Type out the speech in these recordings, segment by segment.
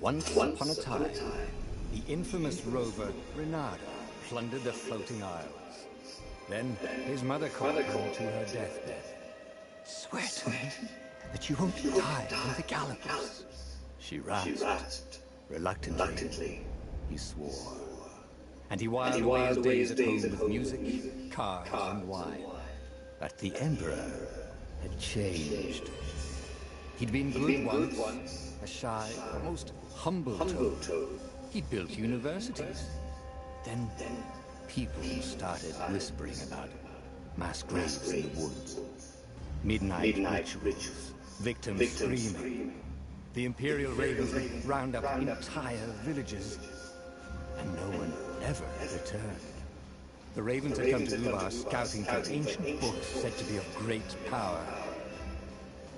Once upon a time, the infamous rover Renata plundered the floating isles. Then his mother called him to her deathbed. "Swear to me that you won't die in the gallows." She rasped. Reluctantly, he swore. And he whiled away his days at home with music, cards, and wine. But the Emperor had changed. He'd been good once, a shy, most humble toad. He'd built universities. Then people started whispering about mass graves in the woods, midnight rituals, victims screaming. The Imperial Ravens would round up entire villages, and no one ever returned. The Ravens had come to Ubar scouting for ancient books said to be of great power.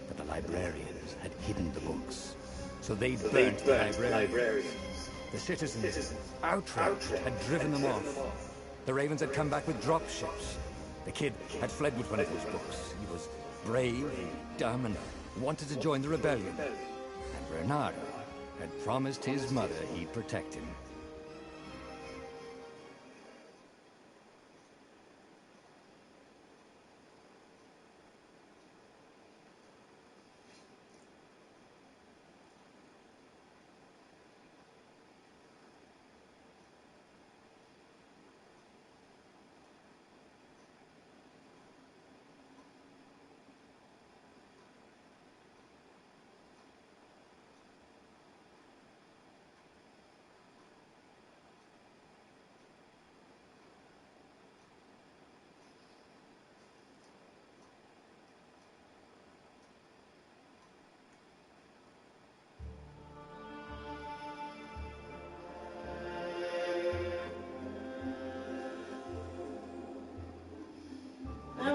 But the librarians had hidden the books, so they'd burnt the librarians. The citizens, outraged, had driven them off. The Ravens had come back with dropships. The kid had fled with one of those books. He was brave and dumb and wanted to join the rebellion. And Bernardo had promised his mother he'd protect him.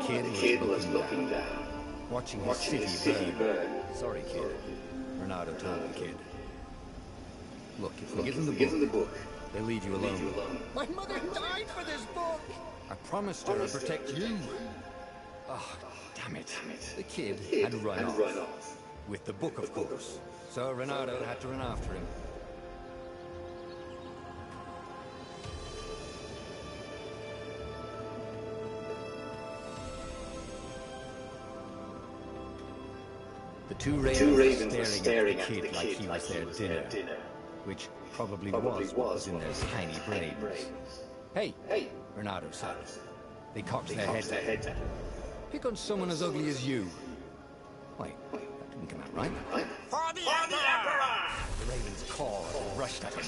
The kid was looking down, watching his city burn. "Sorry, kid," Bernardo told the kid. "Look, if we give them the book, they'll leave you alone." "My mother died for this book!" "I promised her I'd protect you." "Oh, damn it." The kid had run off. With the book, of course. So Bernardo had to run after him. The two ravens were staring at the kid like he was their dinner, which probably was what was in their tiny brains. Hey, Bernardo said. They cocked their heads at him. "Pick on someone as ugly as you." Wait, that didn't come out right. "For the Emperor!" The ravens cawed and rushed at him.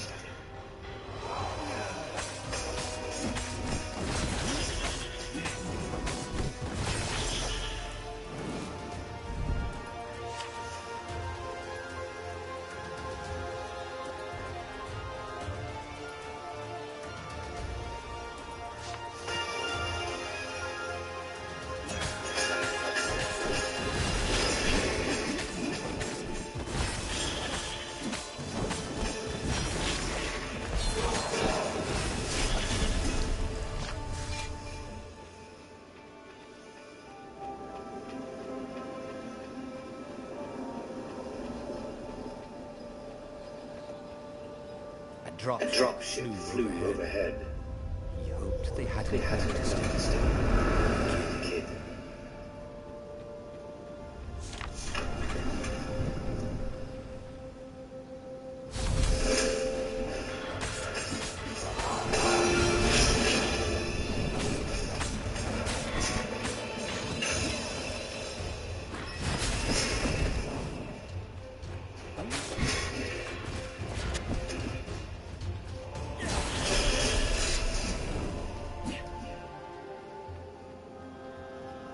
A dropship flew overhead. He hoped they hadn't noticed him. Kid.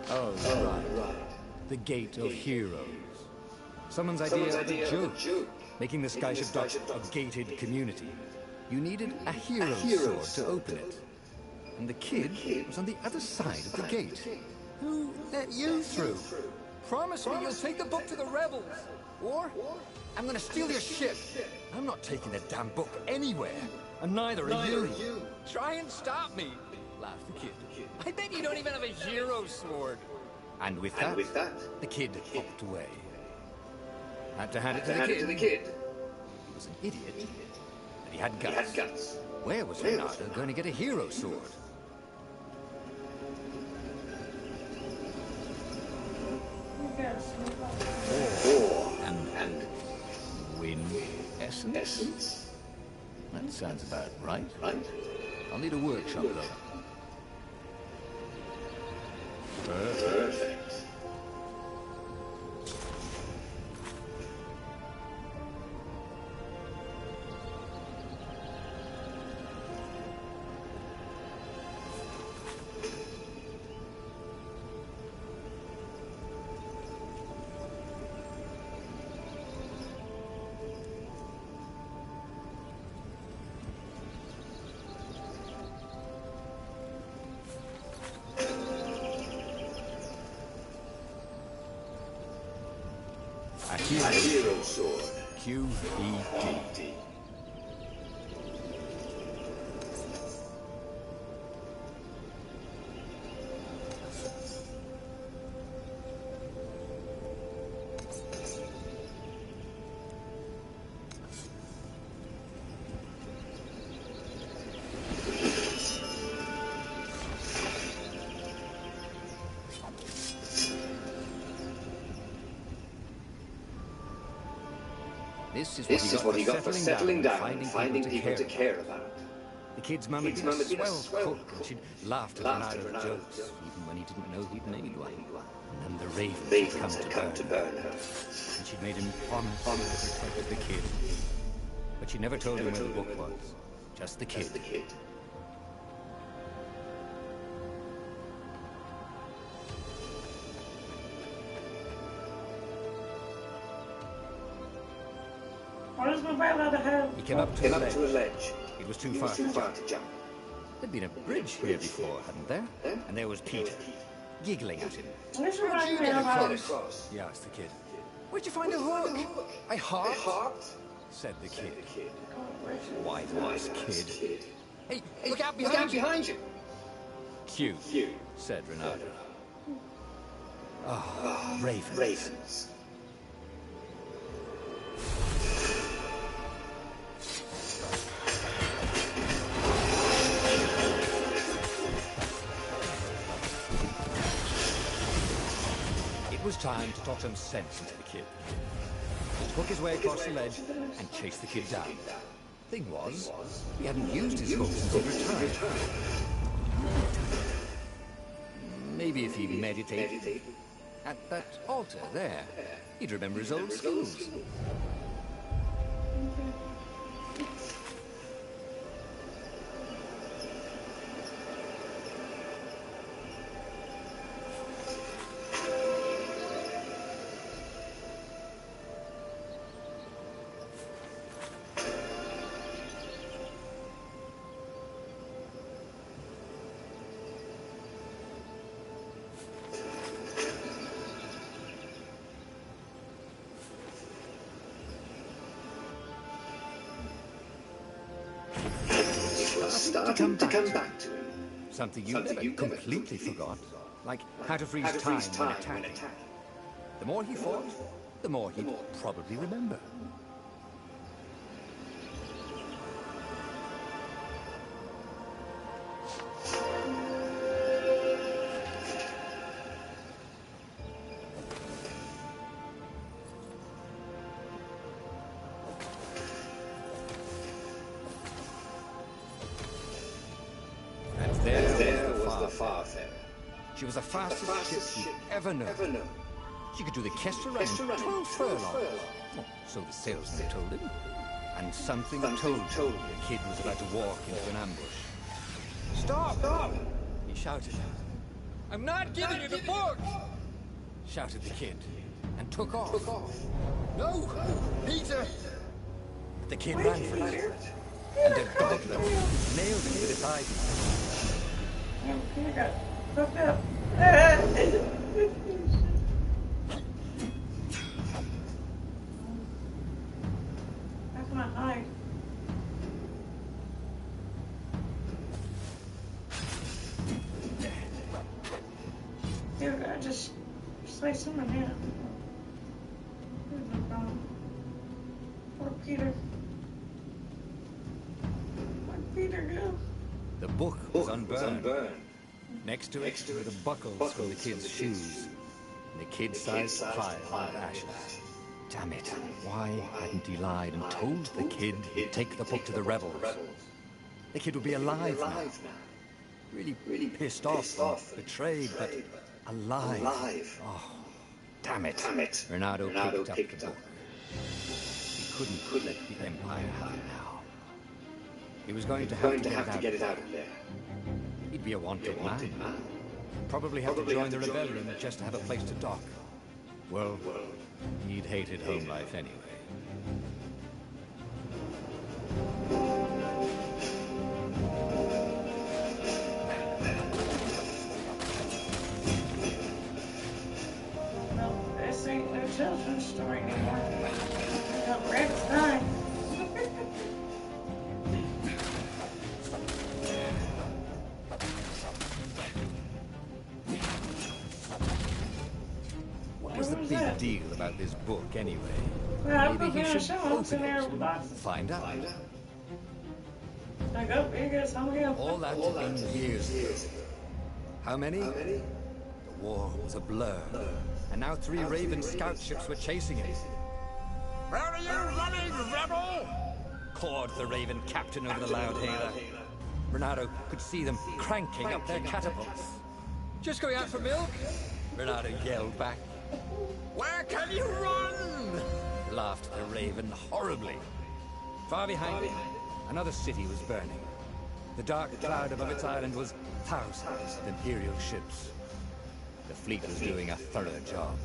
Oh, right. The Gate of Heroes. Someone's idea of a joke. Making the Skyship Dock a gated community. You needed a hero's sword to open it. And the kid was on the other side of the gate. Who let you through? Promise me you'll take the book to the rebels. Or I'm gonna steal your ship. I'm not taking the damn book anywhere. And neither are you. Try and stop me, laughed the kid. I bet you don't even have a hero sword. And with that, the kid hopped away. Had to hand it to the kid. was an idiot, but he had guts. Where was Renato going to get a hero sword? And wind essence? That sounds about right. I'll need a workshop, though. Perfect. A hero sword. QED. This is what he got for settling down and finding people to care about. The kid's mum had been a swell cook, and she'd laughed at Renado's jokes, even when he didn't know he'd made one. And then the ravens had come to burn her. And she'd made him promise to protect the kid. But she never told him where the book was. Just the kid. He came up to a ledge. It was too far to jump. There'd been a bridge here before, hadn't there? And there was Peter, giggling at him. How'd you get across? He asked the kid. Where'd you find a hook? I hopped, said the kid. Wise kid. Hey, look out behind you! Q, said Renato. Ah, ravens. It was time to talk some sense into the kid. He took his way across the ledge and chased the kid down. Thing was, he hadn't used his hook since he'd retired. Maybe if he meditated at that altar there, he'd remember his old skills. Starting to come back to him. Something you never completely forgot. Like how to freeze time when attacking. The more he fought, the more he'd probably remember. She was the fastest ship he'd ever known. She could do the Kessel Run in 12 furlongs. Oh, so the salesman told him. And something told him the kid was about to walk into an ambush. Stop! He shouted. I'm not giving you the book! Shouted the kid, and took off. No! Peter! But the kid ran for it. And a goblin nailed him with its ivy. That's my eye. Dude, I just sliced him in half. Poor Peter. The book was unburned. Next to it were the buckles from the kid's shoes, and a kid-sized pile of ashes. Damn it, why hadn't he lied and told the kid he'd take the book to the rebels? The kid would be alive now. Really pissed off and betrayed, but alive. Oh, damn it. Renato picked up the book. He couldn't let the Empire have it now. He was going to have to get it out of there. He'd be a wanted man. Probably have to join the rebellion just to have a place to dock. Well, he'd hated home life anyway. Well, this ain't no children's story anymore. No, Red's dying. What was the big deal about this book anyway? Well, Maybe he should open it in boxes. and find out. I go, here goes home again. All that had been years ago. How many? The war was a blur, and now 3 Raven scout ships were chasing him. Where are you running, rebel? Cawed the Raven captain over the loud hailer. Renato could see them cranking up their catapults. Just going out for milk? Renato yelled back. Where can you run? Laughed the Raven horribly. Far behind, another city was burning. The dark cloud above its island was thousands of Imperial ships. The fleet was doing a thorough job.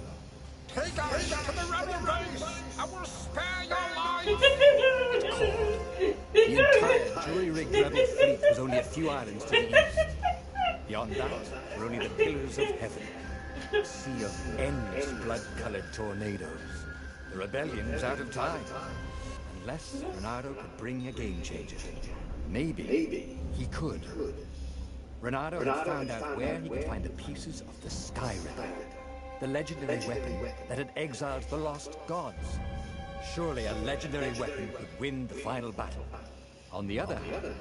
Take us to the rebel base! I will spare your lives! The entire jury-rigged rebel fleet was only a few islands to the east. Beyond that were only the pillars of heaven. A sea of endless blood-colored tornadoes. The rebellion was out of time. Unless Renato could bring a game-changer. Maybe he could. Renato had found out where he could find the pieces of the Sky Ripper, the legendary weapon that had exiled the lost gods. Surely a legendary weapon could win the final battle. On the other hand,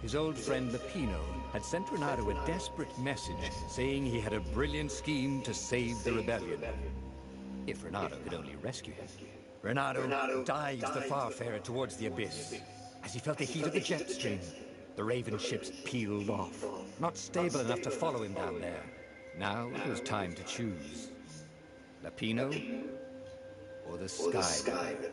his old friend Lapino had sent Renato a desperate message saying he had a brilliant scheme to save the rebellion. If Renato could only rescue him. Renato dived the Farfarer towards the abyss. As he felt the heat of the jet stream, the Raven ships peeled off, not stable enough to follow him down there. Now it was time to choose. Lapino or the Sky River.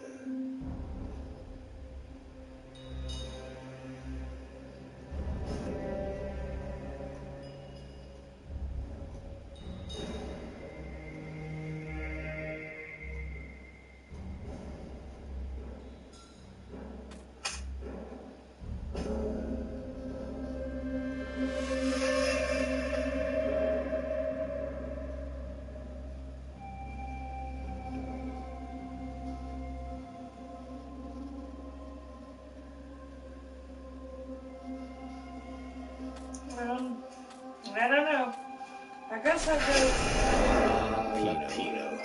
I don't know. I guess I'll go. Lapino.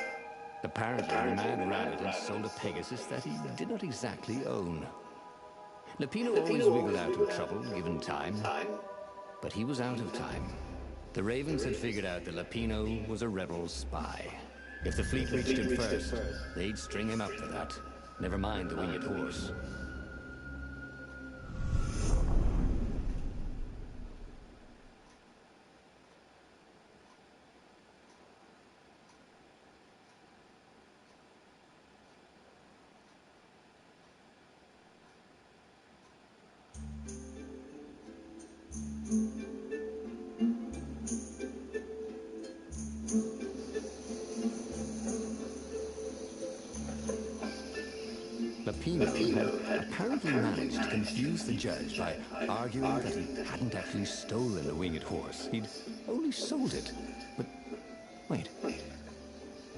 Apparently, the man ran it and sold a Pegasus that he did not exactly own. Lapino always wiggled out of trouble, given time. But he was out of time. The Ravens had figured out that Lapino was a rebel spy. If the fleet reached him first, they'd string him up for that. Never mind the winged horse. Lapino had apparently managed to confuse the judge by arguing that he hadn't actually stolen the winged horse. He'd only sold it. But wait.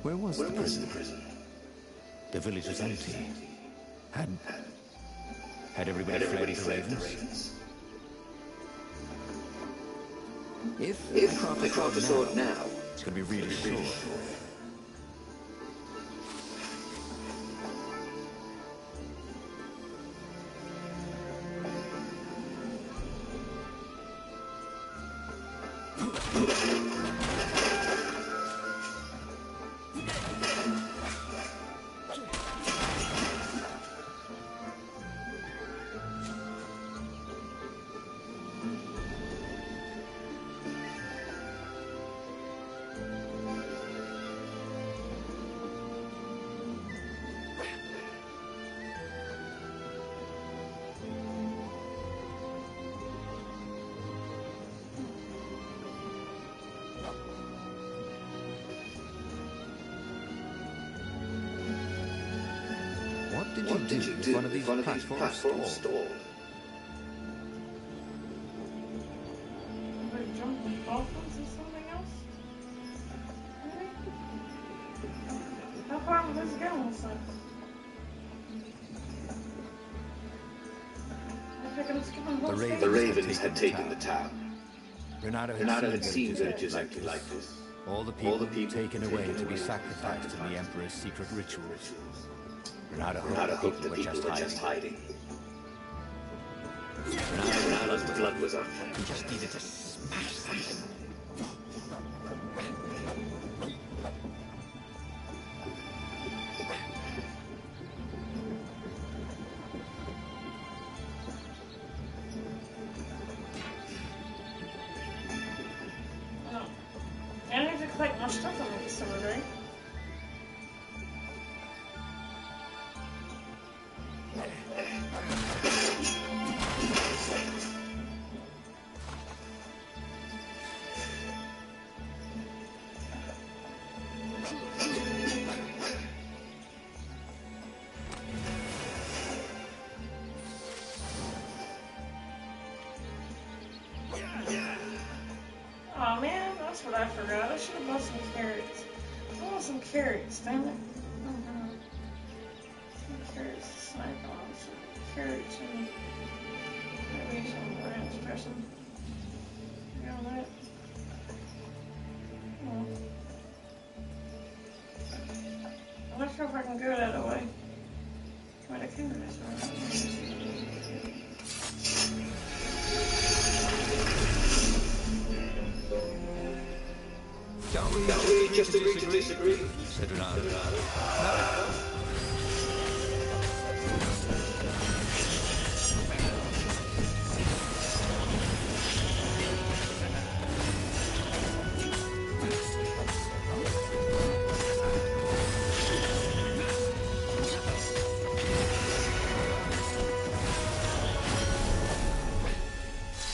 Where was the prison? The village was empty. Had everybody fled the Ravens? If I caught the sword now, it's going to be really sore. What did you do if one of these platforms stalled? Jumping off or something else? How far was this going? So? The Ravens had taken the town. Renato had seen villages acting like this. All the people taken away to be sacrificed in the Emperor's secret rituals. Renato hoped the people were just hiding. Renato's blood was up. He just needed to smash something. I don't need to collect more stuff on this summer, right? Oh man, that's what I forgot. I should have bought some carrots. I want some carrots, damn it. Some carrots to snack on. Some carrots and maybe some ranch dressing. You know that? I'm not sure if I can go that way. But I can go this way. Don't we just agree to disagree? Said Renato. No.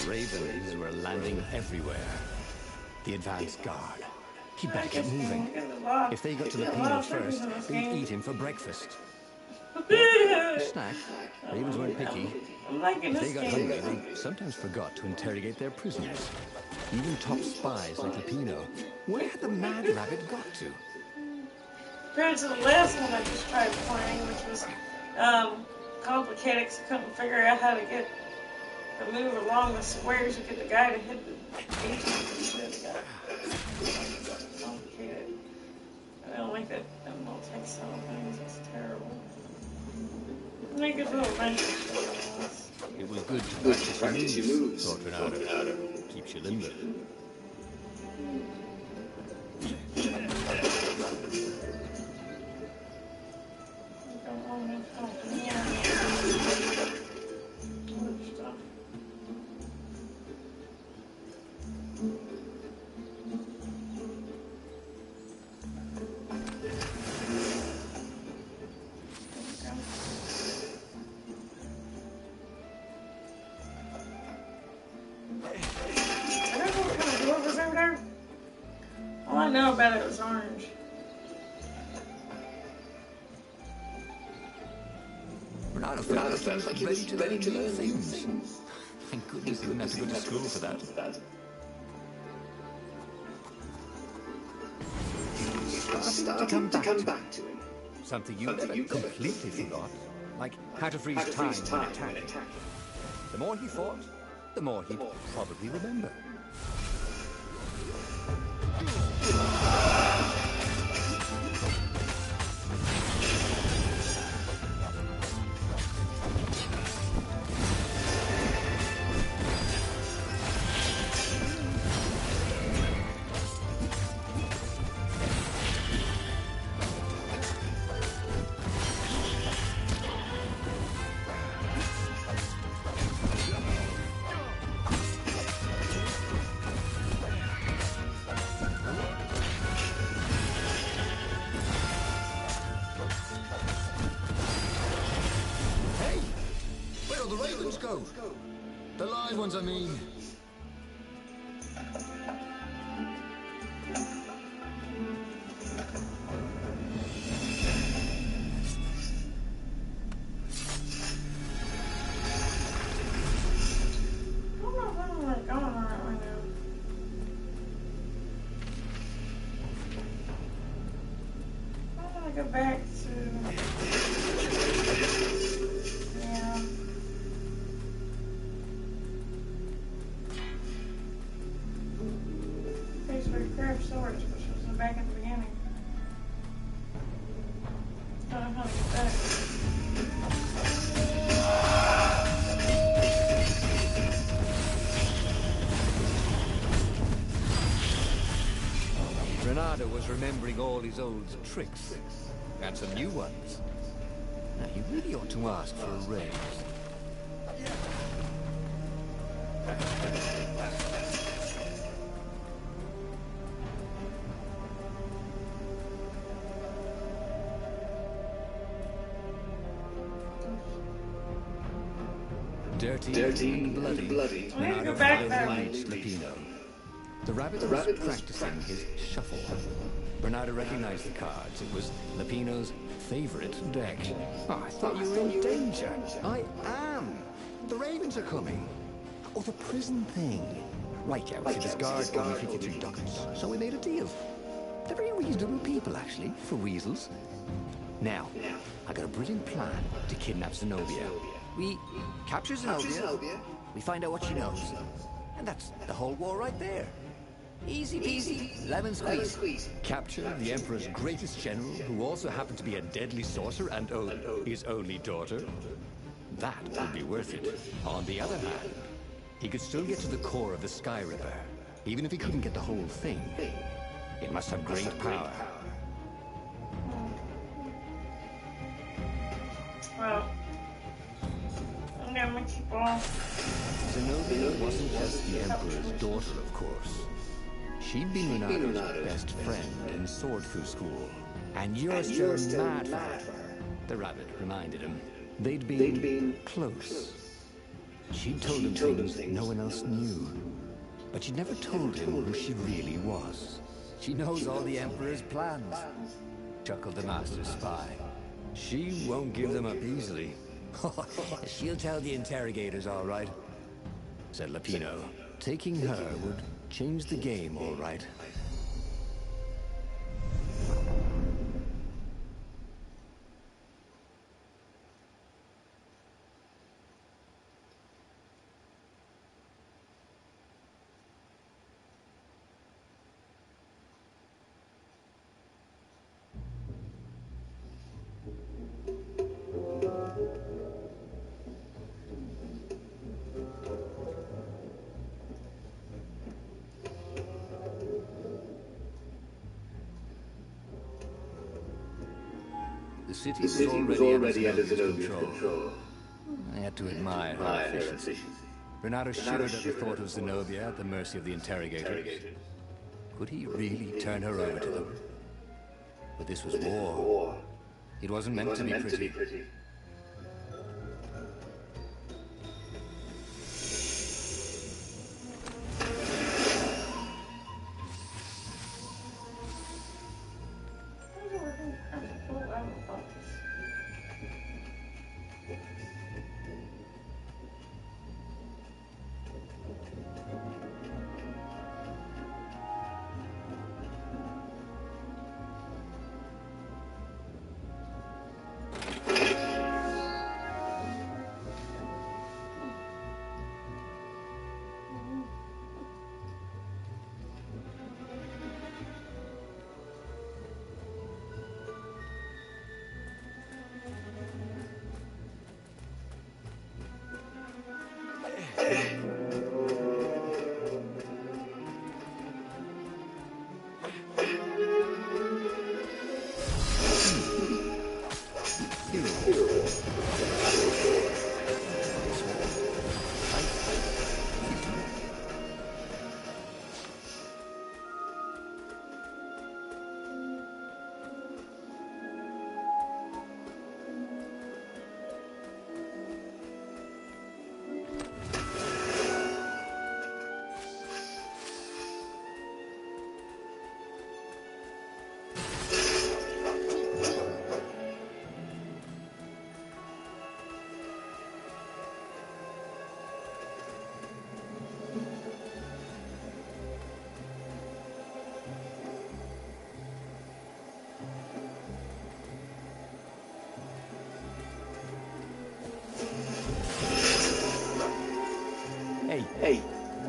Ravens were landing everywhere. The advanced guard. He'd better keep moving. If they got to the Pino first, they'd eat him for breakfast. Snack. Ravens weren't picky. If they got hungry, they sometimes forgot to interrogate their prisoners. Even top spies like the Pino. Where had the mad rabbit got to? Compared to the last one I just tried playing, which was complicated because I couldn't figure out how to get the move along the squares to get the guy to hit the agent. Complicated. I don't like that multi-cell things. It's terrible. Make a little adventure. It was good to practice your moves, thought Renato. Keeps you limber. All I know about it was orange. Renato felt like he was ready to learn things. Thank goodness he didn't have to go to school for that. Starting to come back to him. Something you never completely forgot. Like how to freeze time when attacking. The more he fought, the more he'd probably remember. ones, I mean. Go back to, yeah. Place where you craft swords, which was back at the beginning. Don't know how to get back. Renato was remembering all his old tricks, and some new ones. Now, he really ought to ask for a raise. Dirty and bloody, Renato finally reached Lupino. The rabbit was practicing his shuffle. Bernardo recognized the cards. It was Lupino's favorite deck. Oh, I thought you were in danger. I am. The ravens are coming. Oh, the prison thing. Right, yeah, we should discard only 53 ducats. So we made a deal. They're very reasonable people, actually, for weasels. Now, I got a brilliant plan to kidnap Zenobia. We capture Zenobia, we find out what she knows, and that's the whole war right there. Easy peasy, lemon squeeze. Capture the Emperor's greatest general, who also happened to be a deadly sorcerer and his only daughter. That would be worth it. On the other hand, he could still get to the core of the Sky Ripper, even if he couldn't get the whole thing. It must have great power. Well, I'm gonna keep on. Zenobia wasn't just the Emperor's daughter, of course. She'd been Renato's best friend in Swordfu school. And you're still mad for her. The rabbit reminded him. They'd been close. She'd told him things no one else knew. But she'd never told him who she really was. She knows all the Emperor's plans, chuckled the Master Spy. She won't give them up easily. She'll tell the interrogators, all right, said Lupino. Taking her would change the game, all right. The city was already under Zenobia's control. I had to admire her efficiency. Renato shuddered at the thought of Zenobia at the mercy of the interrogators. Could he really turn her over to them? But this was war. It wasn't meant to be pretty.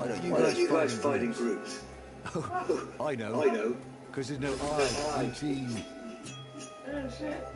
Why don't you guys fight in groups? Oh, I know. Because there's no I in team. Oh, shit.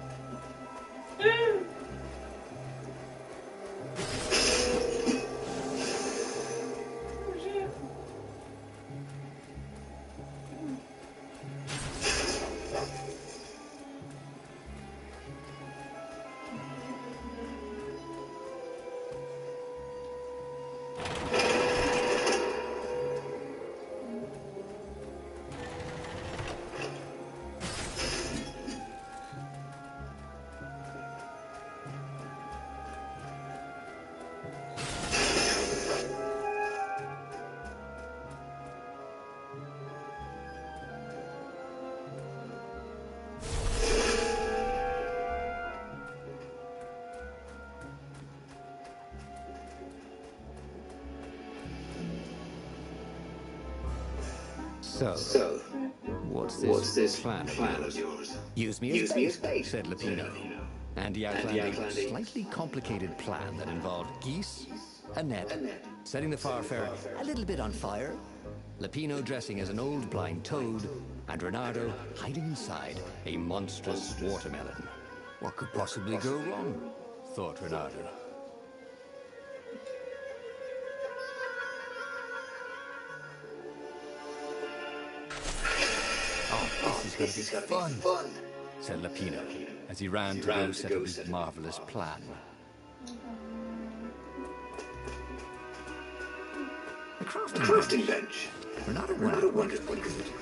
So, what's this plan of yours? Use me as bait, said Lupino. And he outlined a slightly complicated plan that involved geese, a net, setting the Farfarer a little bit on fire, Lupino dressing as an old blind toad, and Renardo hiding inside a monstrous watermelon. What could possibly go wrong? Thought Renardo. This is gonna be fun, said Lupino, as he ran to go set up his marvelous plan. A crafting bench. Renardo wondered what he could do.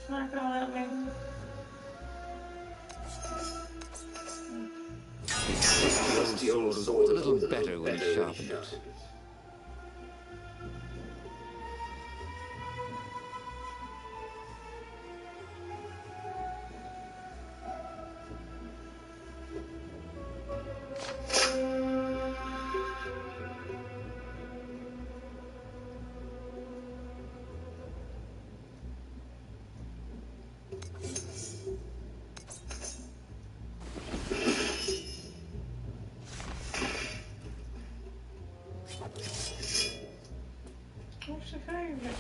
Not gonna let me. The old sword was a little better when he sharpened it. What's the favorite?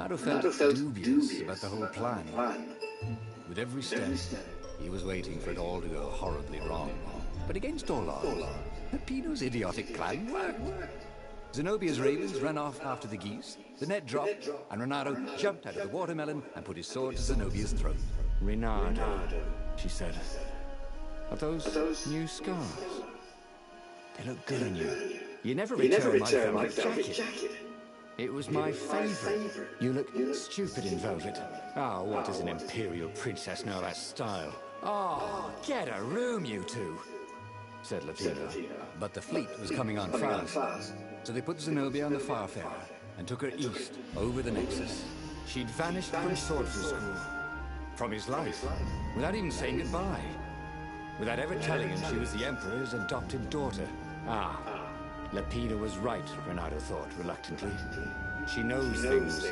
Renato felt dubious about the whole plan. With every step, he was waiting for it all to go horribly wrong. But against all odds, Peppino's idiotic plan worked. Zenobia's ravens ran off after the geese, the net dropped, and Renato jumped out of the watermelon and put his sword to Zenobia's throat. "Renato," she said, "are those new scars? They look good on you. You never returned my velvet jacket. It was my favorite. You look stupid in velvet. Ah, what does an imperial princess know about style? Oh, get a room, you two," said Latino. But the fleet was coming on fast, so they put Zenobia on the Farfarer and took her east, over the Nexus. She'd vanished from swordfish school, from his life, without even saying goodbye, without ever telling him she was the Emperor's adopted daughter. Ah, Lapina was right, Renato thought reluctantly. She knows things.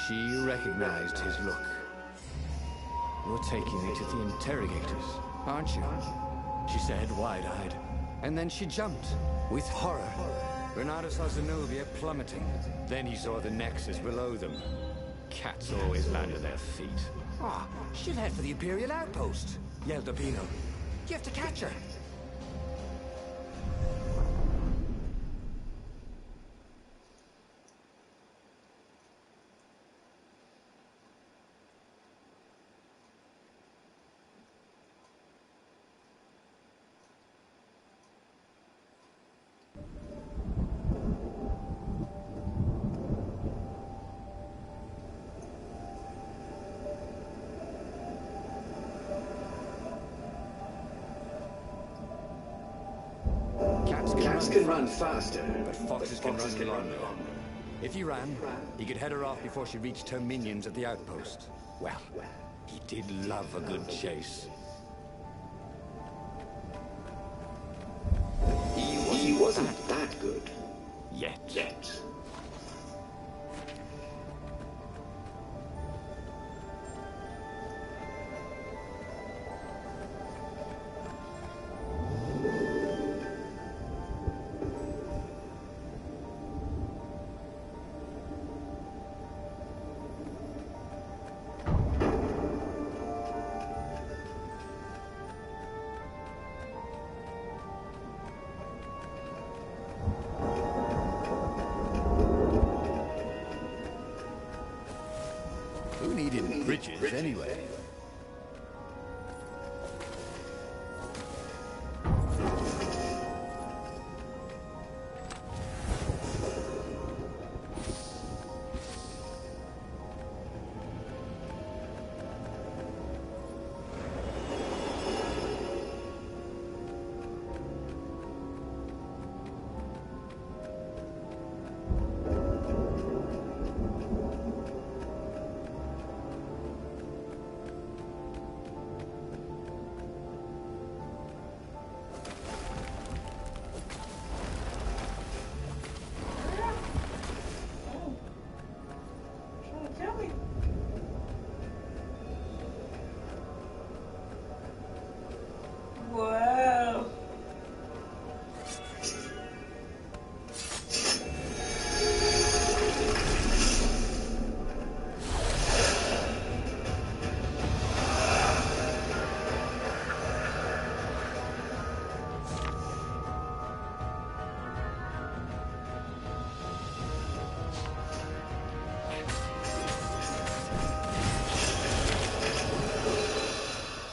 She recognized his look. "You're taking me to the interrogators, aren't you?" she said, wide-eyed. And then she jumped, with horror. Renato saw Zenobia plummeting. Then he saw the Nexus below them. Cats always land at their feet. "Ah, she'll head for the Imperial outpost," yelled Lapino. "You have to catch her." Cats can run faster, but foxes can run longer. If he ran, he could head her off before she reached her minions at the outpost. Well, he did love a good chase. He wasn't that good. Yet. Who needed bridges anyway? Wow.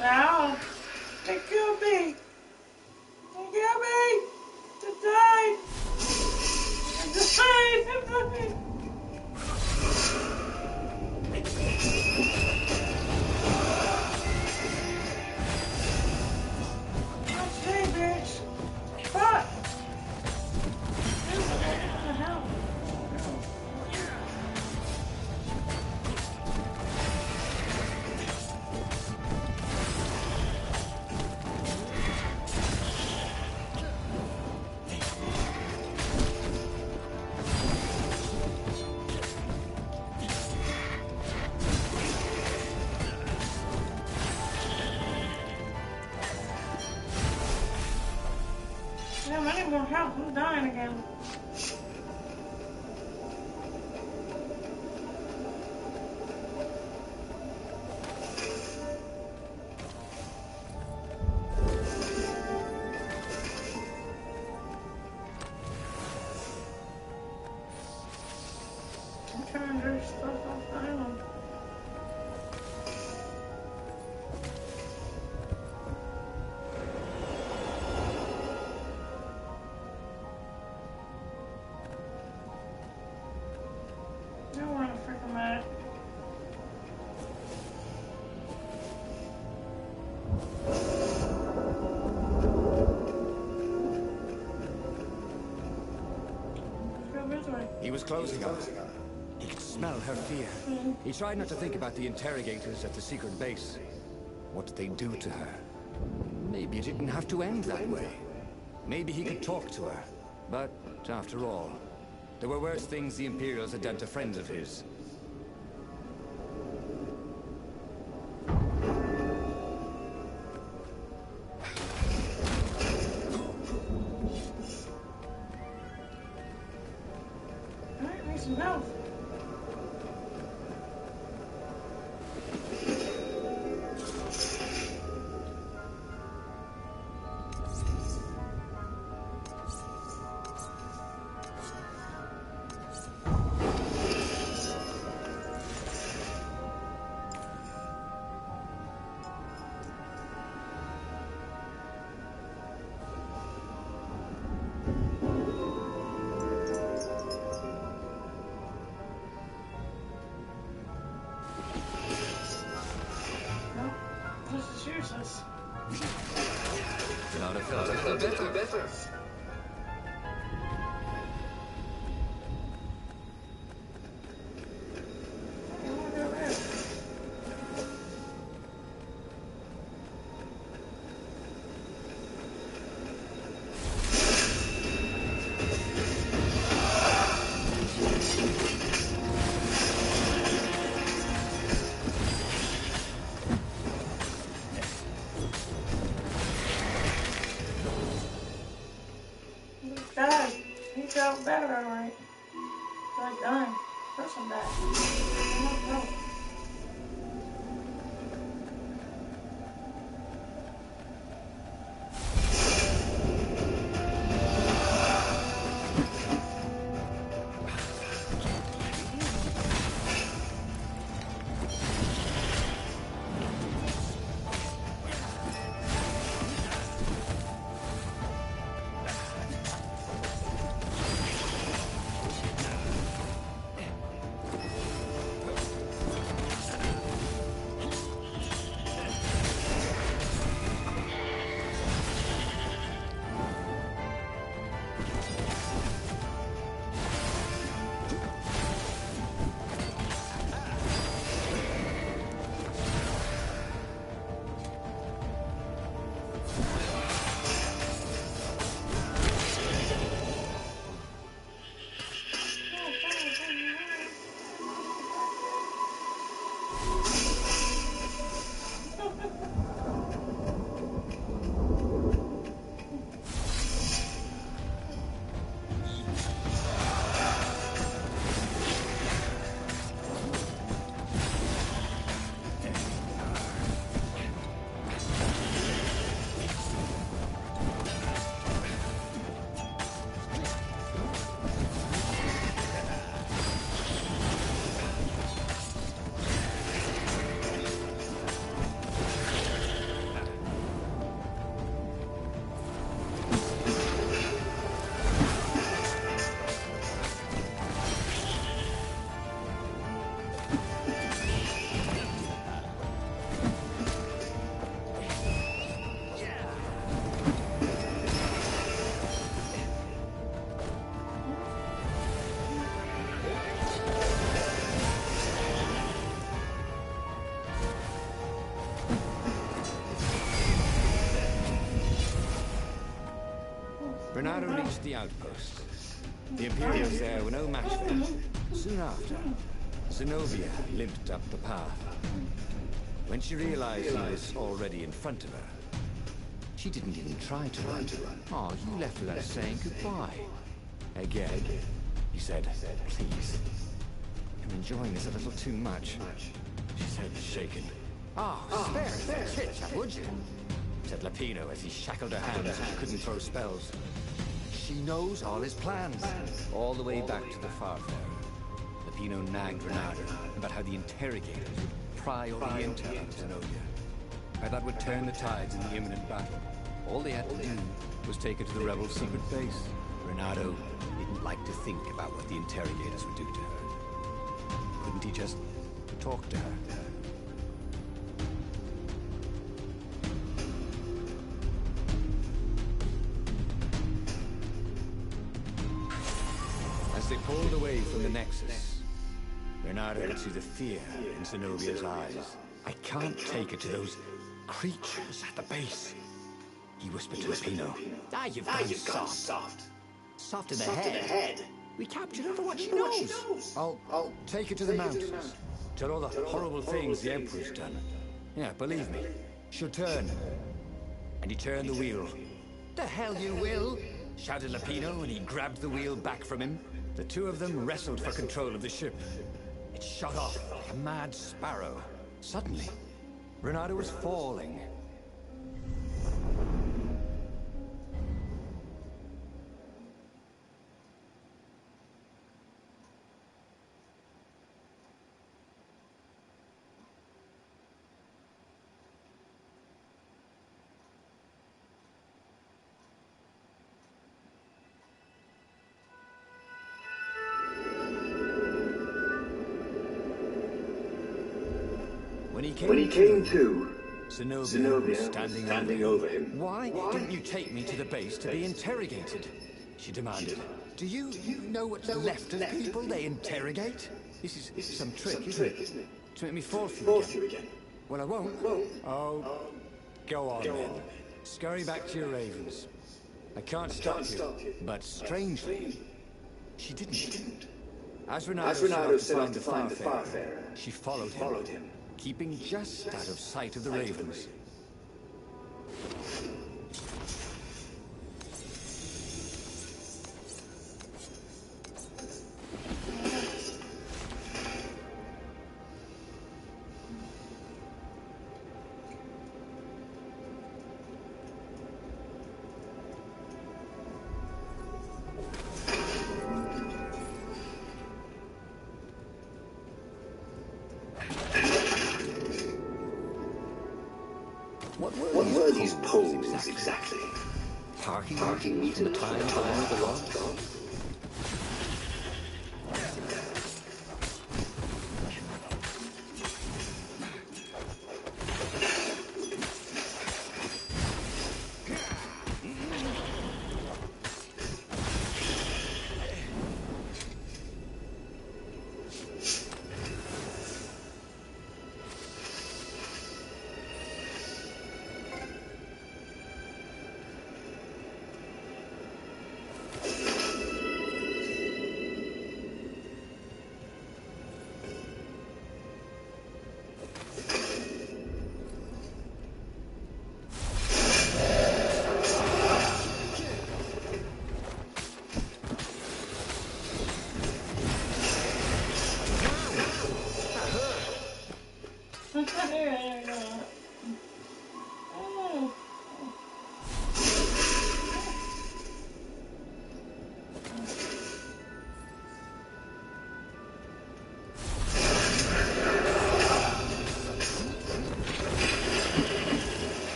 Ow. They killed me. They killed me. I died. I died. Stay, bitch. Fuck. What the hell? Damn, I need more help. I'm dying again. He was closing on her. He could smell her fear. He tried not to think about the interrogators at the secret base. What did they do to her? Maybe it didn't have to end that way. Maybe he could talk to her. But, after all, there were worse things the Imperials had done to friends of his. Alright, make some milk. Useless. Not a felt better. God, he felt better, alright. Like, darn, person died. I don't know. Bernardo reached the outpost. The Imperials there were no match for him. Soon after, Zenobia limped up the path. When she realized he was already in front of her, she didn't even try to run. Oh, you left without saying goodbye. Again, he said, please. I'm enjoying this a little too much. She said, shaken. Oh, spare the chit-chat, would you? Said Lapino as he shackled her hands so she couldn't throw spells. She knows all his plans. All the way back to the Farfair. Lapino nagged Renardo about how the interrogators would pry over the intel on Zenobia. How that would turn the tides in the imminent battle. All they had to do was take her to the rebel secret base. Renardo didn't like to think about what the interrogators would do to her. Couldn't he just talk to her? As As they pulled away from the Nexus, Renato could see the fear in Zenobia's eyes. I can't take her to those creatures at the base, he whispered to Pino. Ah, you've gone soft. Soft in the head. We captured her for what she knows. I'll take her to the mountains. Tell all the horrible things the Emperor's done. Yeah, believe me, she'll turn. And he turned the wheel. The hell you will, shouted Lapino, and he grabbed the wheel back from him. The two of them wrestled for control of the ship. It shot off like a mad sparrow. Suddenly, Renato was falling. When he came to, Zenobia was standing over him. Why didn't you take me to the base to be interrogated? She demanded. Do you know what's left of people they interrogate? This is some trick, isn't it? To make me fall for you again. Well, I won't. Oh, go on then. Scurry back to your ravens. I can't stop you, but strangely, she didn't. As Renato set off to find the Farfarer, she followed him. Keeping just out of sight of the ravens. What were these poles exactly? Parking meet in the time of the lost god?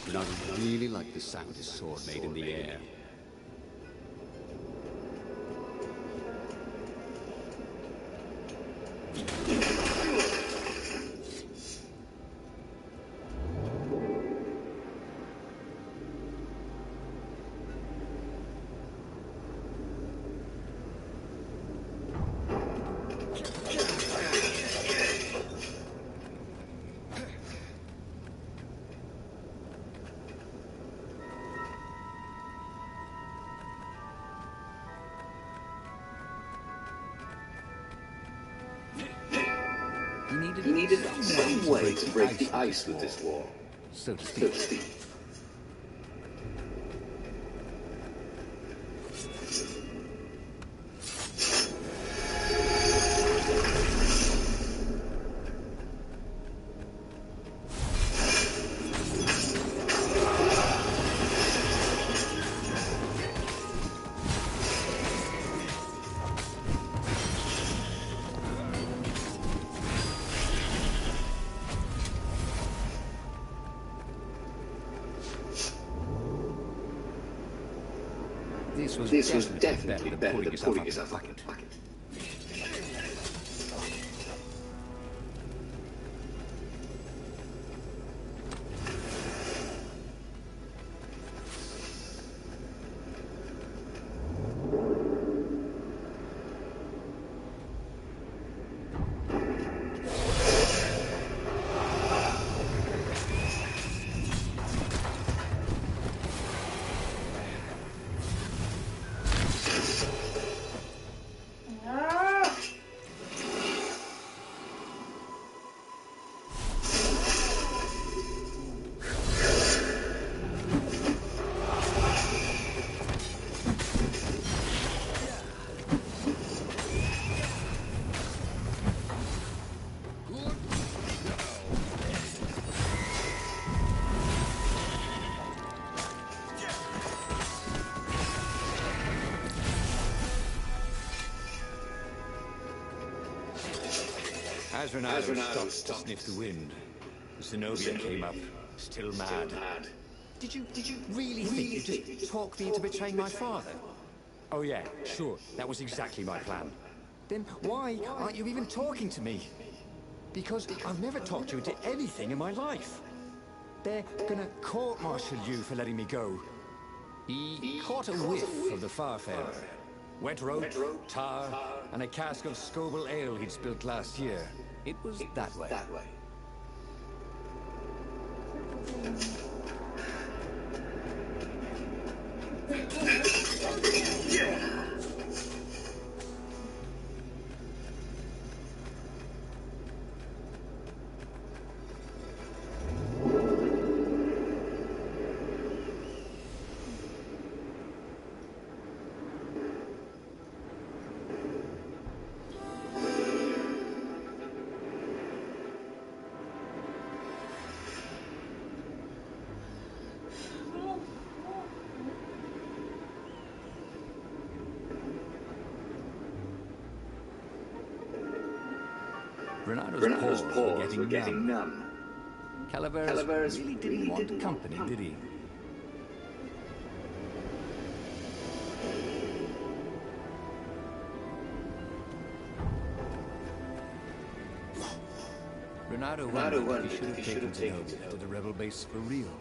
But I really like the sound his sword made in the air. He needed some way to break the ice with this wall, So to so speak. to speak. This was definitely better than putting yourself up in a bucket. As Renato stopped to sniff the wind, Zenobia came up, still mad. Did you really think you'd just talk me into betraying my father? Oh yeah, sure, that was exactly my plan. Then why aren't you even talking to me? Because I've never talked you into anything in my life. They're gonna court-martial you for letting me go. He caught a whiff of the Farfarer. Wet rope, tar, and a cask of Scobel ale he'd spilt last year. It was that way. Renato's paws were getting numb. Calaveras really didn't want company, did he? Renato wondered if he should have taken Zenobia to the rebel base for real.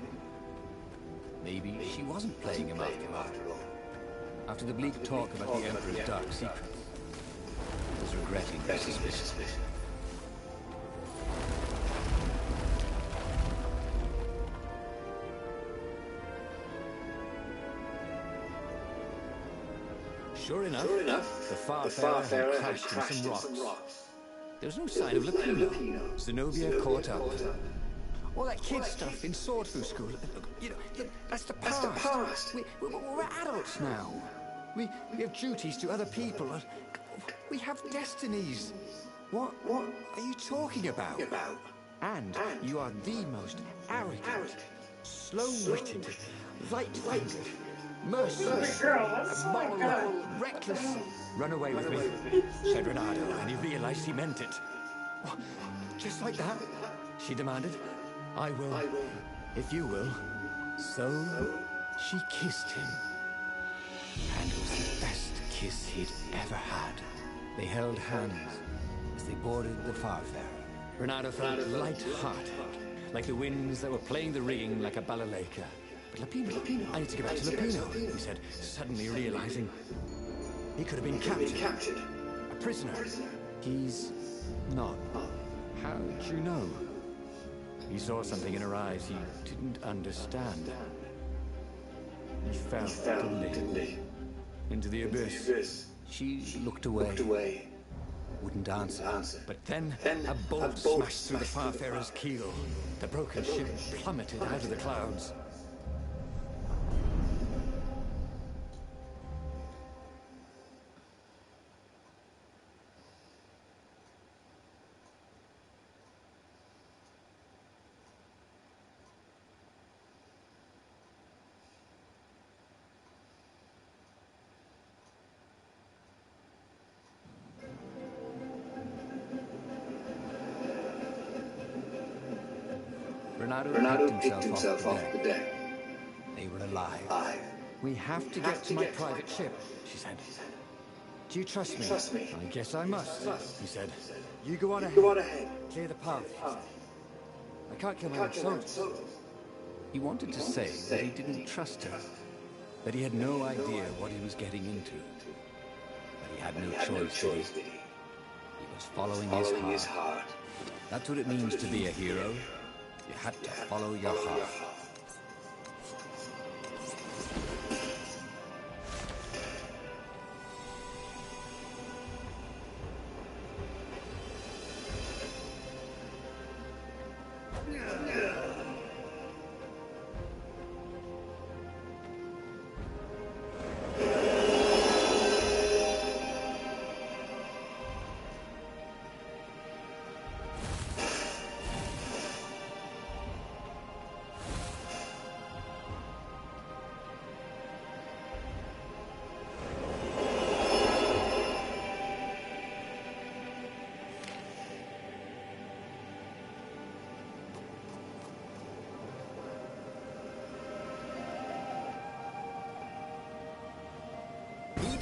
Maybe she wasn't playing him after all. After the bleak talk about the Emperor's dark secrets, he was regretting their suspicion. Sure enough, the Farfarer had crashed in some rocks. There was no sign of Lupino. Zenobia caught up. All that kid stuff in swordfu school, you know, that's the past. We're adults now. We have duties to other people. We have destinies. What are you talking about? And you are the most arrogant, slow-witted, light-fingered, merciless, immoral, reckless. Run away with me, said Renato, and he realized he meant it. What? Just like that? She demanded. I will, if you will. So she kissed him. And it was the best kiss he'd ever had. They held hands as they boarded the Farfarer. Renato felt light-hearted, like the winds that were playing the rigging like a balalaika. But Lupino, I need to get back to Lupino, he said, suddenly realizing he could have been captured. A prisoner. He's not. How'd you know? He saw something in her eyes he didn't understand. He fell, didn't he? Into the abyss. She looked away. Wouldn't answer. But then a bolt smashed through the Farfarer's keel. The broken ship plummeted out of the clouds. Renato picked himself off the deck. They were alive. We have to get to my private ship, she said. Do you trust me? I guess I must, he said. You go on ahead. Clear the path, she said. I can't kill my own soldiers. He wanted to say that he didn't trust her, that he had no idea what he was getting into. But he had no choice, did he? He was following his heart. That's what it means to be a hero. You had to follow your heart.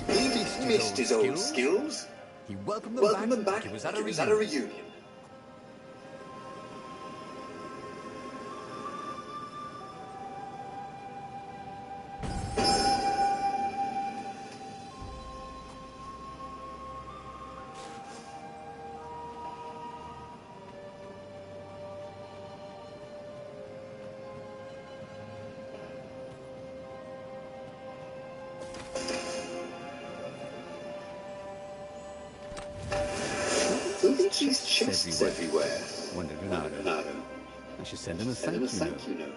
He'd Missed his old skills. He welcomed Welcome them back. like he was at a reunion. Who thinks these chests everywhere? Wondered Renato. I should send him a thank you note.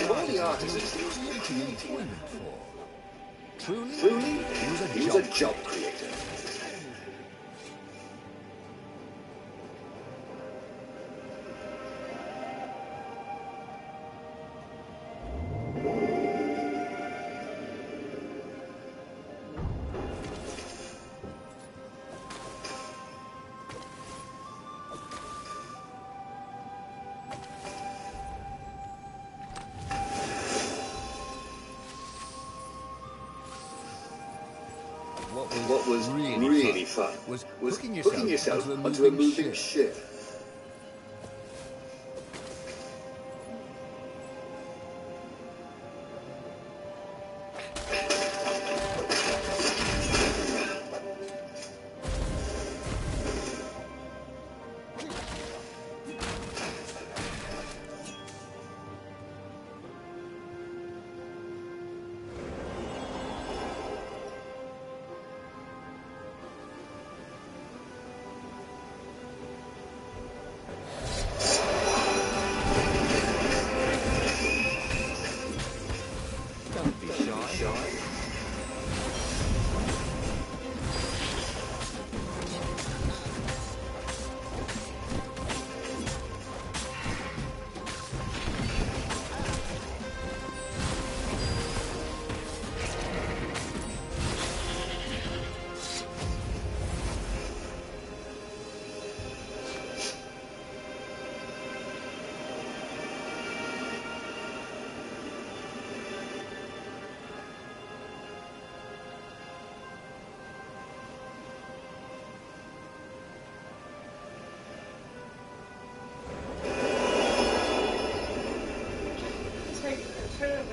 All the artisans he was creating. Truly, he was a job creator. What was really fun was hooking yourself onto a moving ship.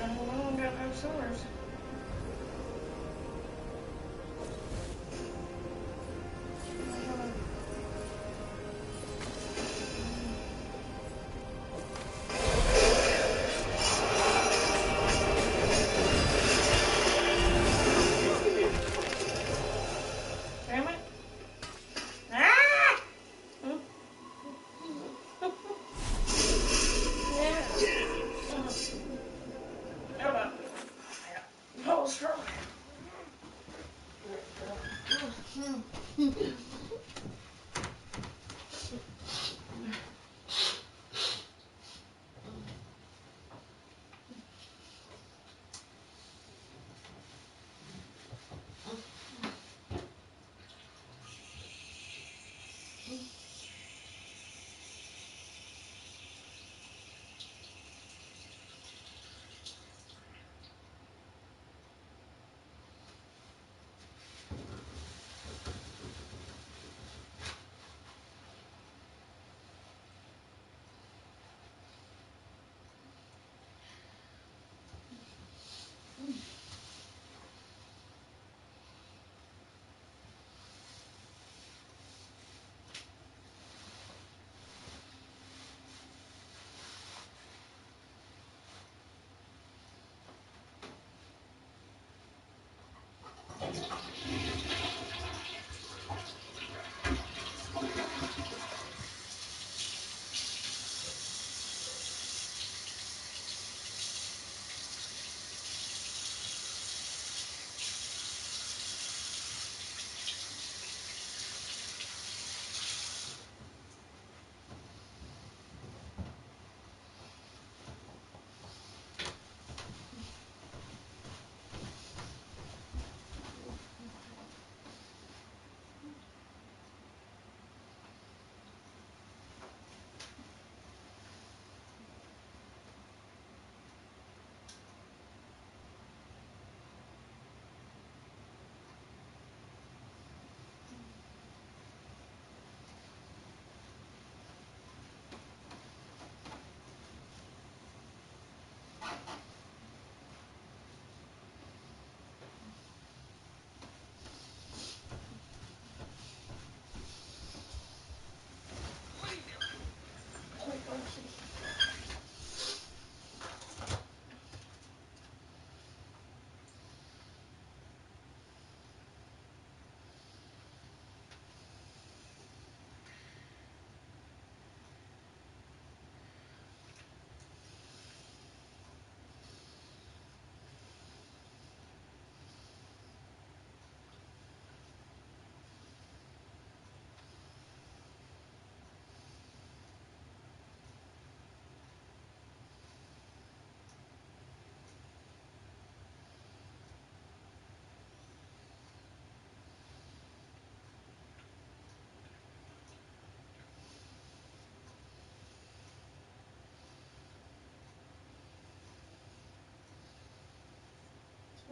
don't got no sores. Damn it. Ah! Hold on. Hold strong.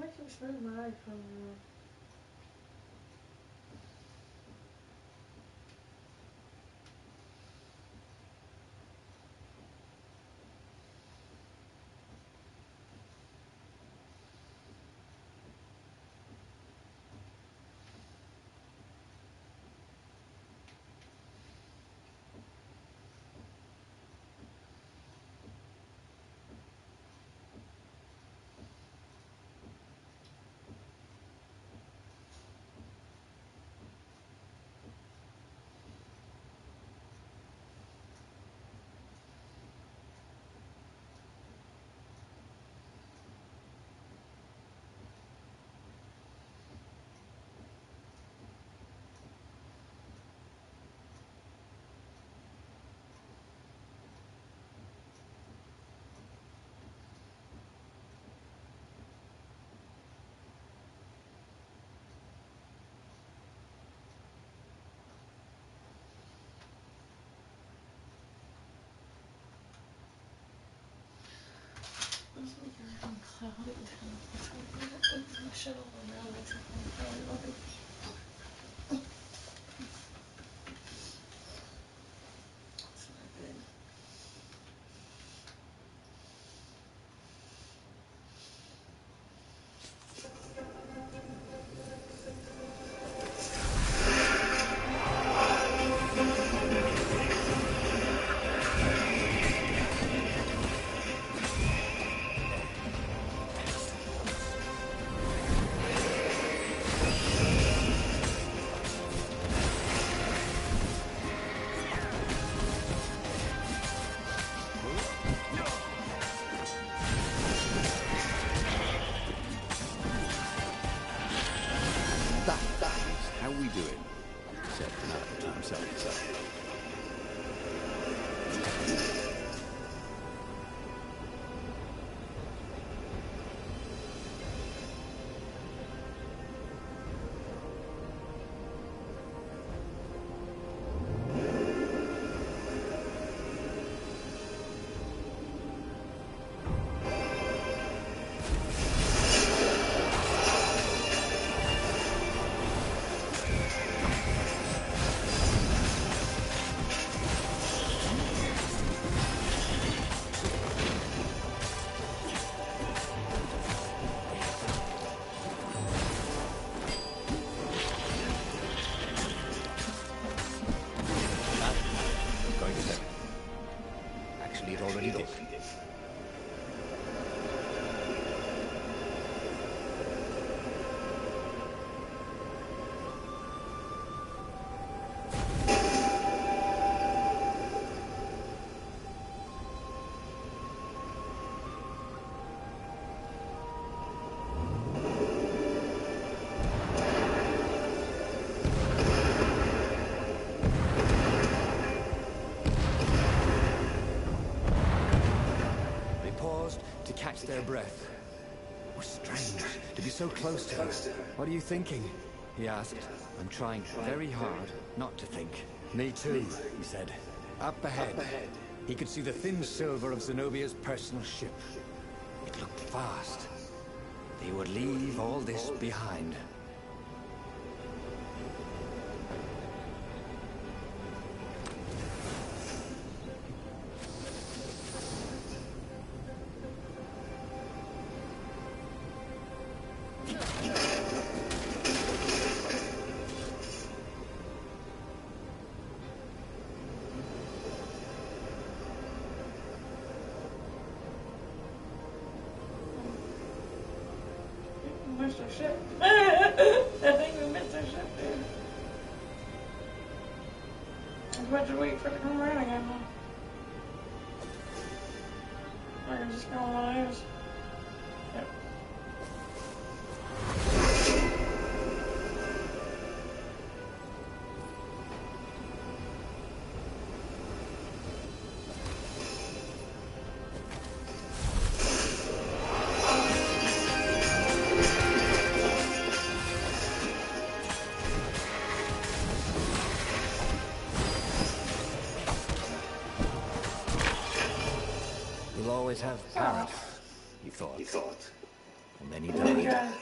I keep spinning my iPhone around. said Renato to himself. Actually, it already did. To catch their breath. It was strange to be so close to her. What are you thinking? He asked. I'm trying very hard not to think. Me too, he said. Up ahead, he could see the thin silver of Zenobia's personal ship. It looked fast. They would leave all this behind. Missed our ship. I think we missed our ship, dude. I have to wait for it to come around again, huh? I can just go on one of those. Yep. We'll always have Parrot, he thought. And then he died.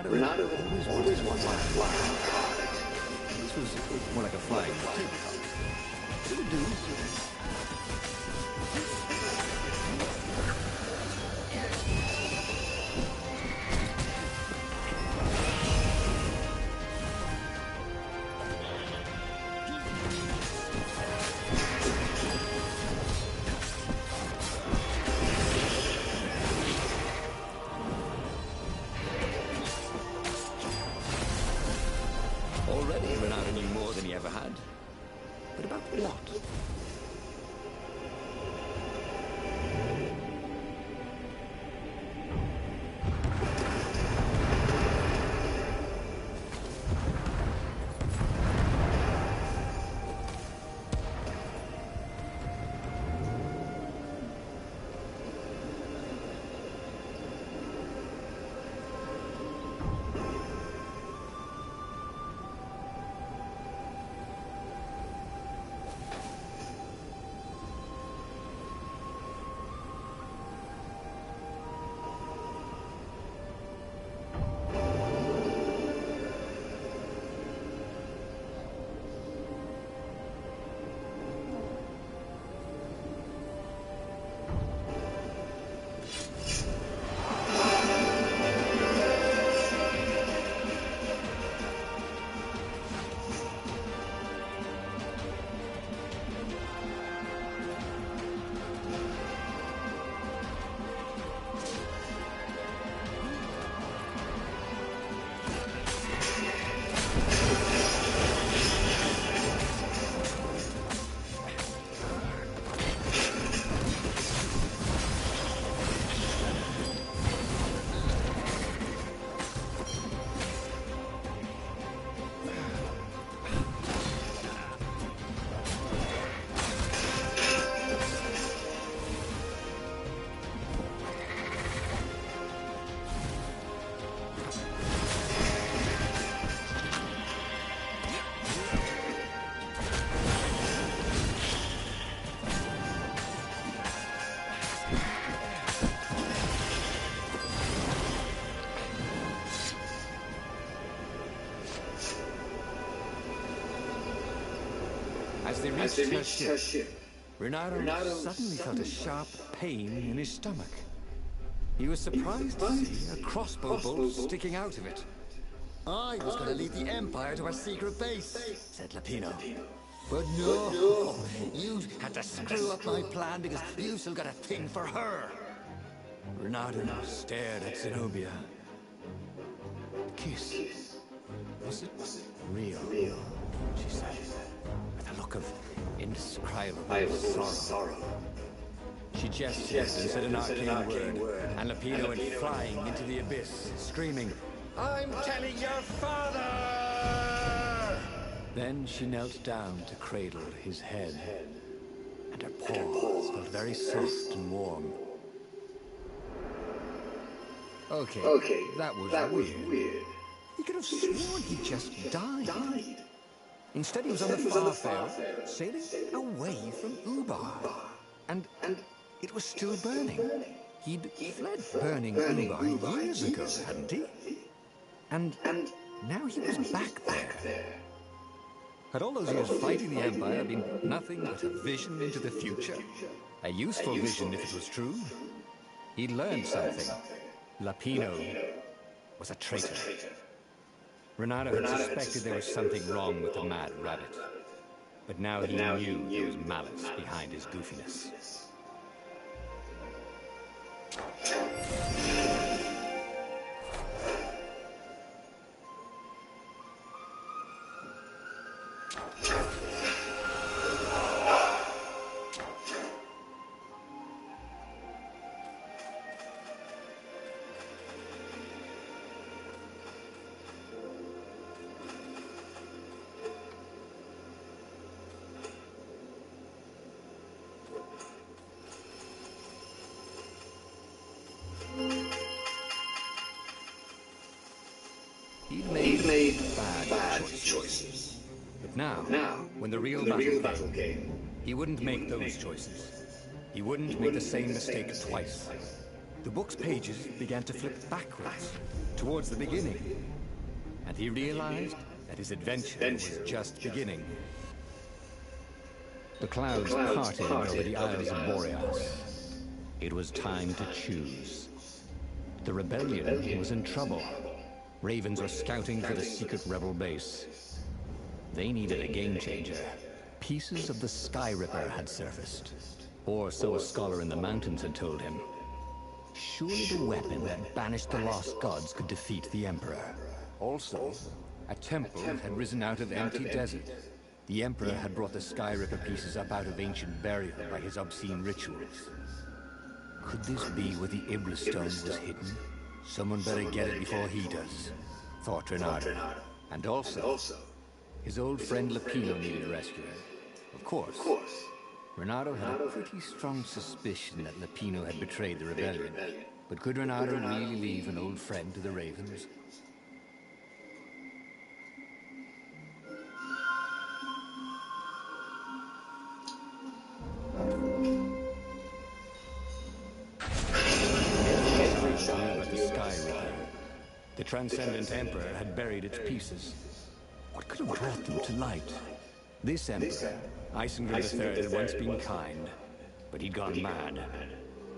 Renato always wanted to fly. This was more like a flying tabletop. It would do. Already, Renato knew more than he ever had. But about what? they reached her ship, Renato suddenly felt a sharp pain in his stomach. He was surprised to see a crossbow bolt sticking out of it. I was going to lead the Empire to a secret base, said Lapino. But no, you had to screw up my plan because you still got a thing for her. Renato stared at Zenobia. The kiss. Was it real? She said, with a look of indescribable sorrow. She gestured and said an arcane word, and Lapino went flying into the abyss, screaming, "I'm telling your father!" Then she knelt down to cradle his head, and her paws felt very soft and warm. Okay, that was weird. He could have sworn he just died. Instead, he was on the Farfair, sailing away from Ubar. And it was still burning. He'd fled burning Ubar years ago, hadn't he? And now he was back there. Had all those years fighting the Empire been nothing but a vision into the future? A useful vision if it was true. He'd learned something. Lapino was a traitor. Renato had suspected there was something wrong with the Mad Rabbit. But now he knew there was malice behind his goofiness. He'd made bad choices. But now, when the real battle came, he wouldn't make those choices. He wouldn't make the same mistake twice. The book's pages began to flip backwards, towards the beginning. And he realized that his adventure was just beginning. The clouds parted over the Isles of Boreas. It was time to choose. The rebellion was in trouble. Ravens were scouting for the secret rebel base. They needed a game-changer. Pieces of the Sky Ripper had surfaced. Or so a scholar in the mountains had told him. Surely the weapon that banished the lost gods could defeat the Emperor. Also, a temple had risen out of empty desert. The Emperor had brought the Sky Ripper pieces up out of ancient burial by his obscene rituals. Could this be where the Iblis stone was hidden? Someone better get it before he does, thought Renato. And also, his old friend Lapino needed rescuing. Of course, Renato had a pretty strong suspicion that Lapino had betrayed the rebellion. But could Renato really leave an old friend to the Ravens? The Transcendent Emperor had buried its pieces. What could have brought them to light? This Emperor, Isengrim III, had once been kind, but he'd gone mad.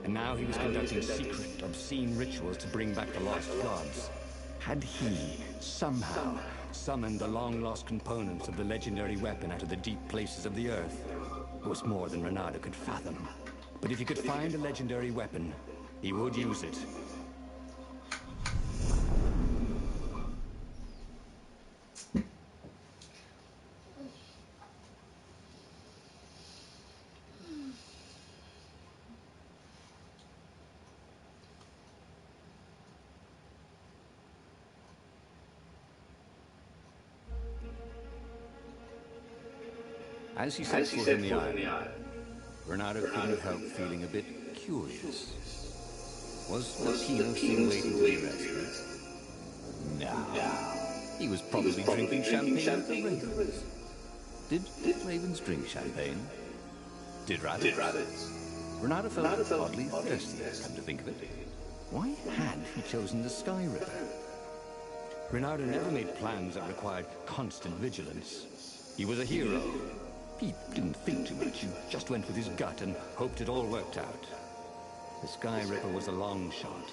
And now he was conducting secret, obscene rituals to bring back the lost gods. Had he, somehow, summoned the long-lost components of the legendary weapon out of the deep places of the earth? It was more than Renato could fathom. But if he could find a legendary weapon, he would use it. As he set foot in the island, Renato couldn't help feeling a bit curious. Was Lapino still waiting to be rescued? No. He was probably drinking champagne with the ravens. Did ravens drink champagne? Did rabbits? Renato felt oddly thirsty, come to think of it. Why had he chosen the Sky Ripper? Renato never made plans that required constant vigilance. He was a hero. He didn't think too much. He just went with his gut and hoped it all worked out. The Sky Ripper was a long shot.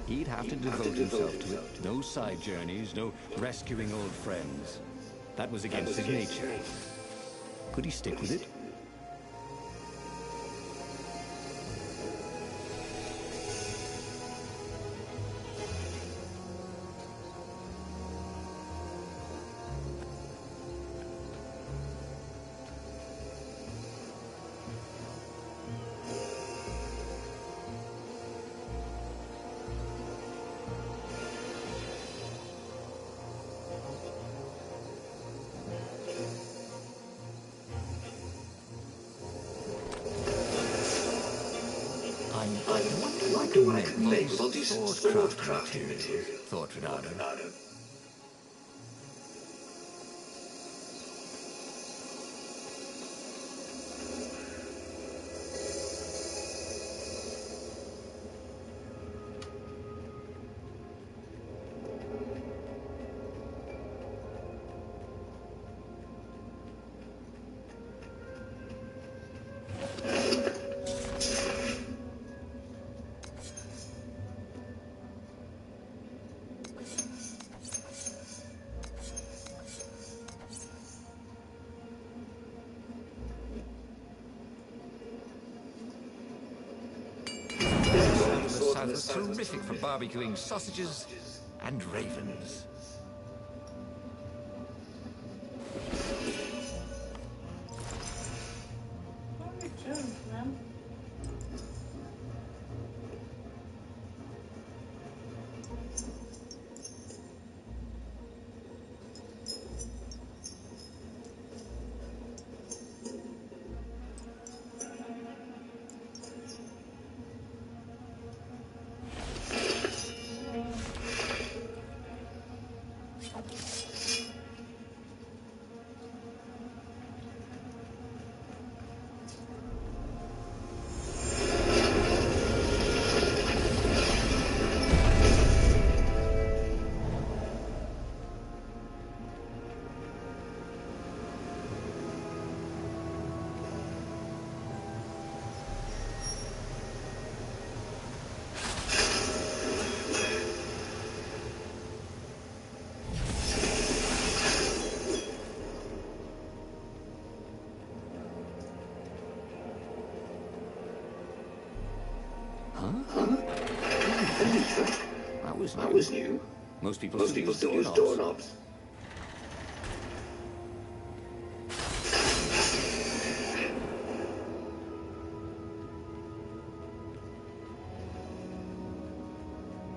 He'd have to devote himself to it. No side journeys, no rescuing old friends. That was against his nature. Could he stick with it? I wonder what I can make with all these sword-crafting materials, thought Renato. The South was terrific for barbecuing sausages and ravens. What are you doing, man? That was new. Most people still use doorknobs.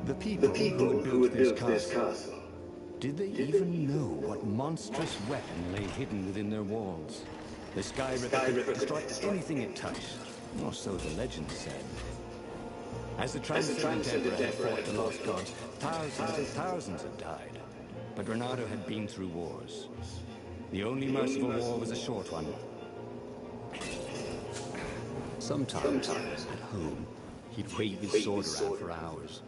The people who had built this castle, did they even know what monstrous weapon lay hidden within their walls? The Sky Ripper could destroy anything it touched, or so the legend said. As the transcendent Emperor had fought the lost gods, thousands and thousands had died. But Renato had been through wars. The only merciful war was a short one. Sometimes, at home, he'd wave his sword around for hours.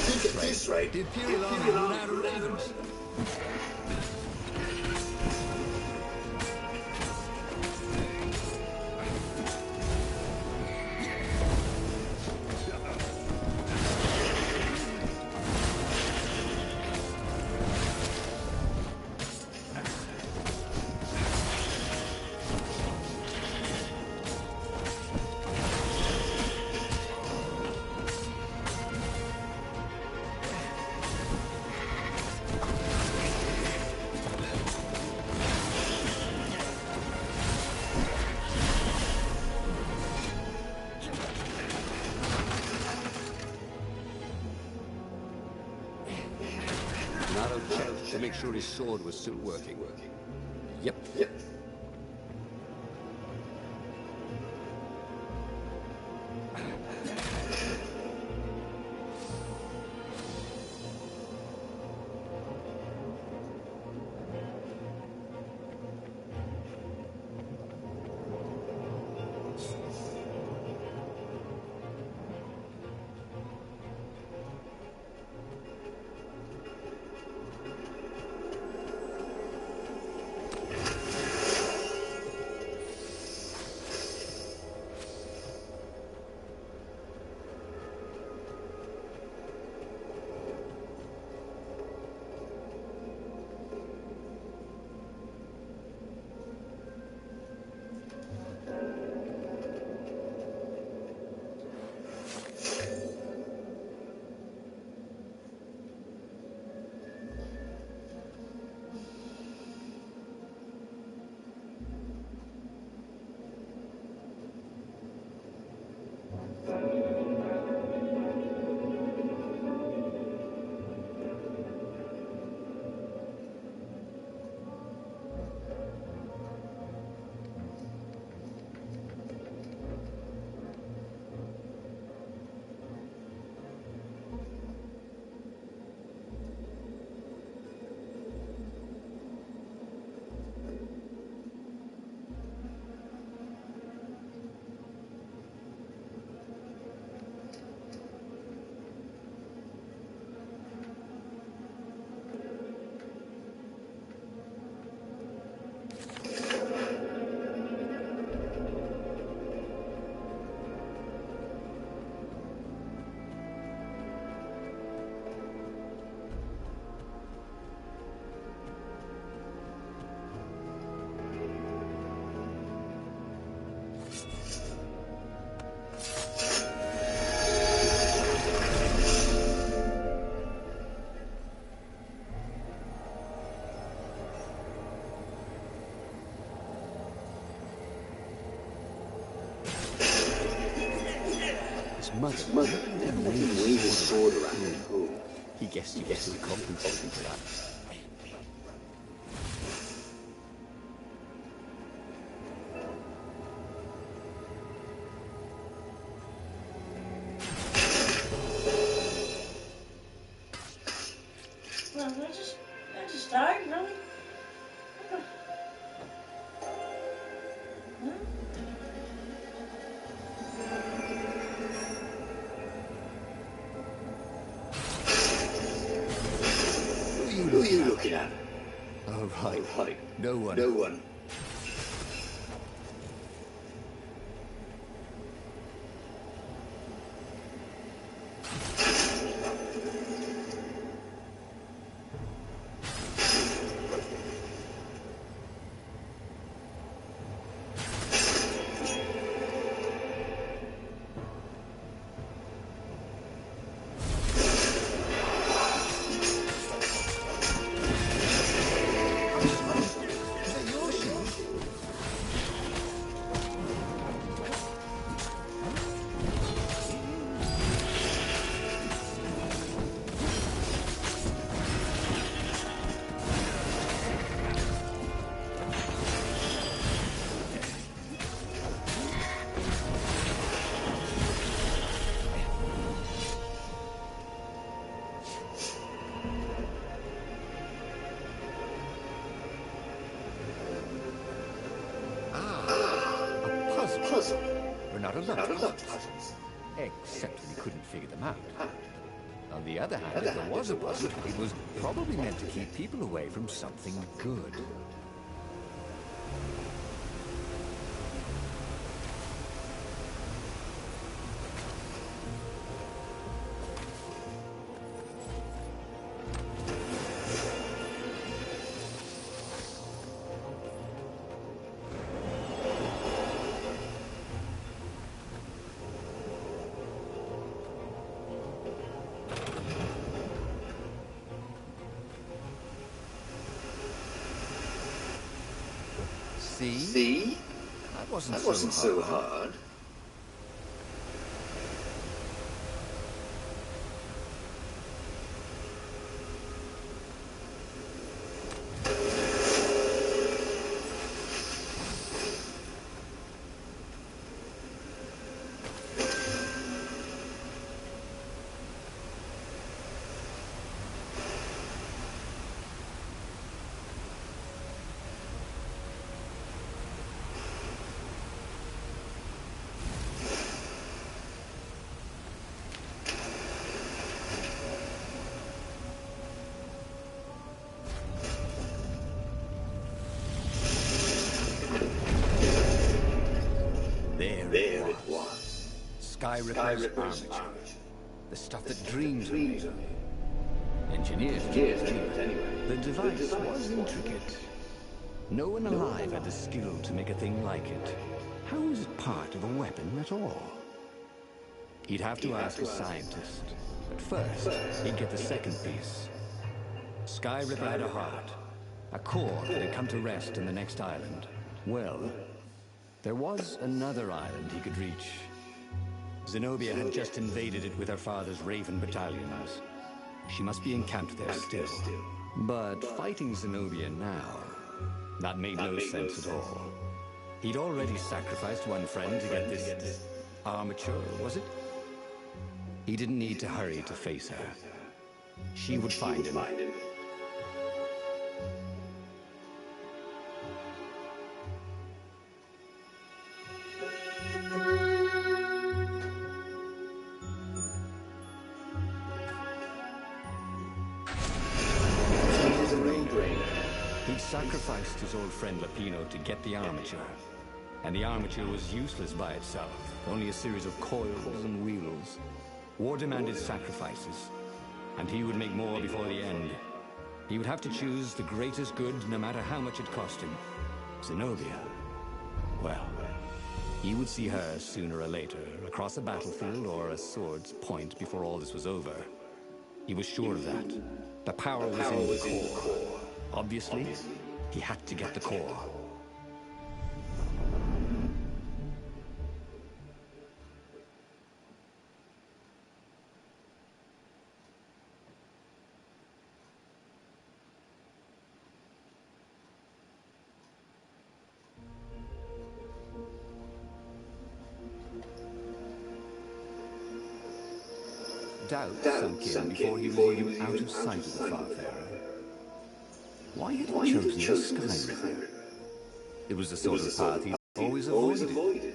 Think at this rate, the Imperial Army will run out of ravens. Narrow check to make sure his sword was still working. Yep. His mother didn't wave his sword around at home. He guessed he was compensating for that. Well, I just died, really? Who are you looking at? Oh, right. No one. No one. Puzzle. We're not Not a alone. lot of puzzles. Except when he couldn't figure them out. Now On the other hand, if there was a puzzle, it was probably meant to keep people away from something good. See? That wasn't so hard. There it was. Sky Ripper's armature. The stuff that dreams are made of. Engineers dreamed anyway. The device was intricate. No one alive had the skill to make a thing like it. How was it part of a weapon at all? He'd have to ask a scientist. But first, he'd get the second piece. Sky Ripper had a heart. A core that had come to rest in the next island. Well, there was another island he could reach. Zenobia had just invaded it with her father's Raven battalions. She must be encamped there still. But fighting Zenobia now, that made no sense at all. He'd already sacrificed one friend to get this armature, was it? He didn't need to hurry to face her. She would find him. He'd sacrificed his old friend Lapino to get the armature. And the armature was useless by itself, only a series of coils and wheels. War demanded sacrifices, and he would make more before the end. He would have to choose the greatest good, no matter how much it cost him. Zenobia. Well, he would see her sooner or later, across a battlefield or a sword's point before all this was over. He was sure of that. The power was in the core. Obviously, he had to get the core. Doubt sunk in before he was even out of sight of the Farfarer. Why had he chosen the Sky River? It was the sort of path he always avoided.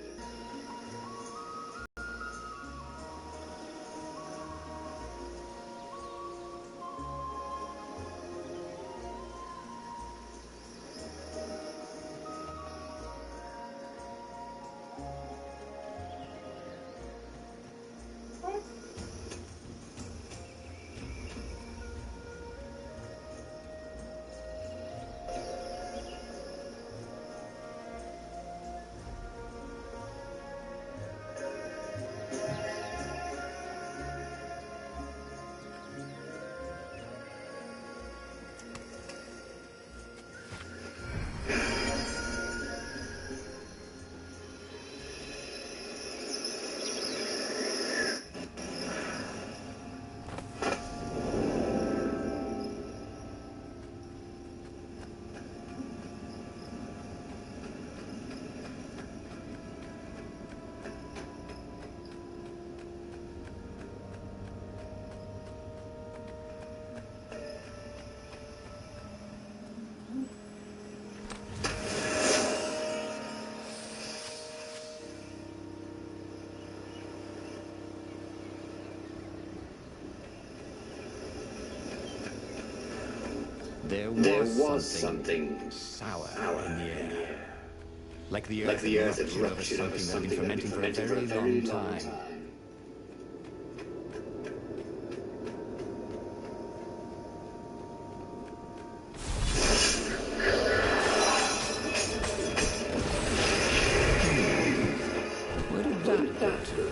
There was something sour in the air. Like the earth had ruptured over something that had been fermenting for a very long time. Where did that go to?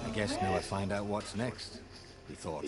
I guess now I find out what's next, he thought.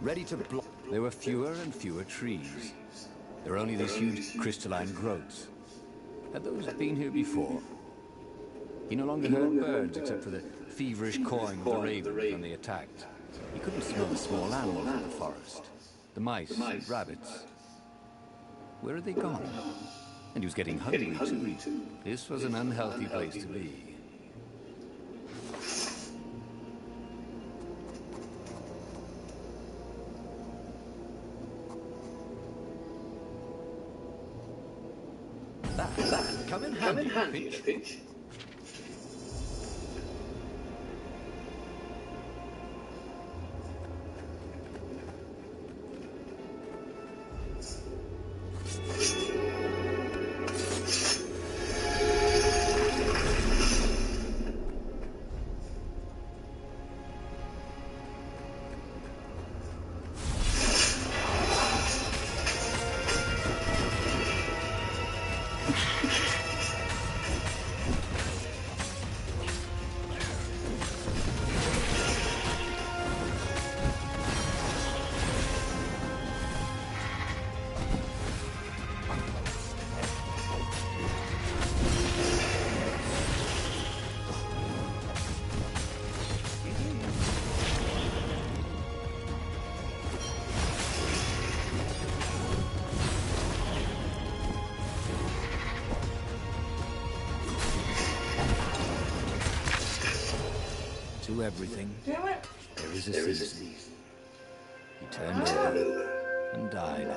Ready to block. There were fewer and fewer trees. There were only these huge crystalline growths. Had those been here before? He no longer heard birds except for the feverish cawing of the ravens when they attacked. He couldn't smell the small animals in the forest. The mice, rabbits. Where had they gone? And he was getting hungry too. This was an unhealthy place to be. Come in handy, in a pinch. To everything, there is a season. He turned over and died.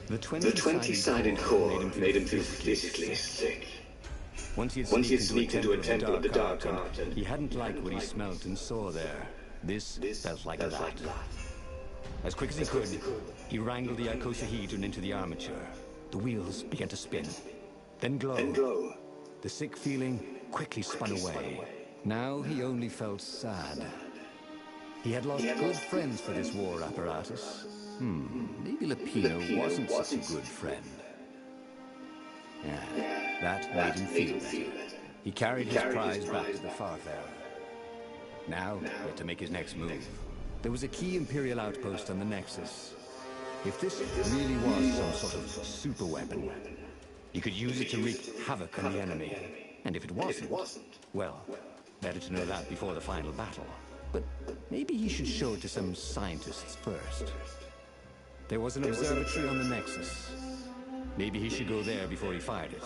The The 20-sided core made him feel physically sick. Once he had sneaked into a temple of the dark art, and and he hadn't liked what he smelt and saw there. This felt like that. As quick as he could, he wrangled the icosahedron into the armature. The wheels began to spin, then glow. The sick feeling quickly spun away. Now he only felt sad. He had lost good friends for this war apparatus. Maybe Lapino wasn't such a good friend. Yeah, that made him feel better. He carried his prize back to the Farfarer. Now, he had to make his next move. There was a key Imperial outpost on the Nexus. If this really was some sort of super weapon, he could use it to wreak havoc on the enemy. And if it wasn't, well, better to know that before the final battle. But maybe he should show it to some scientists first. There was an observatory on the Nexus. Maybe he should go there before he fired it.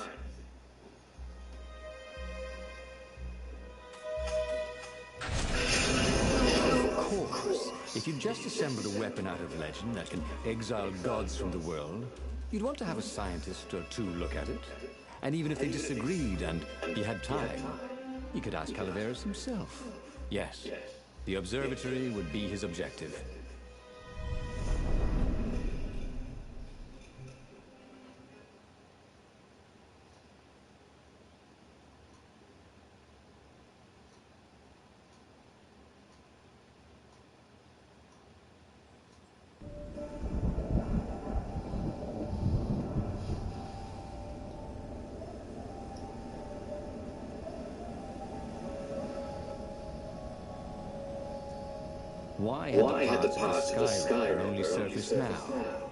Of course, if you've just assembled a weapon out of legend that can exile gods from the world, you'd want to have a scientist or two look at it. And even if they disagreed and he had time, he could ask Calaveras himself. Yes, the observatory would be his objective. Why had the parts of the sky only surfaced now?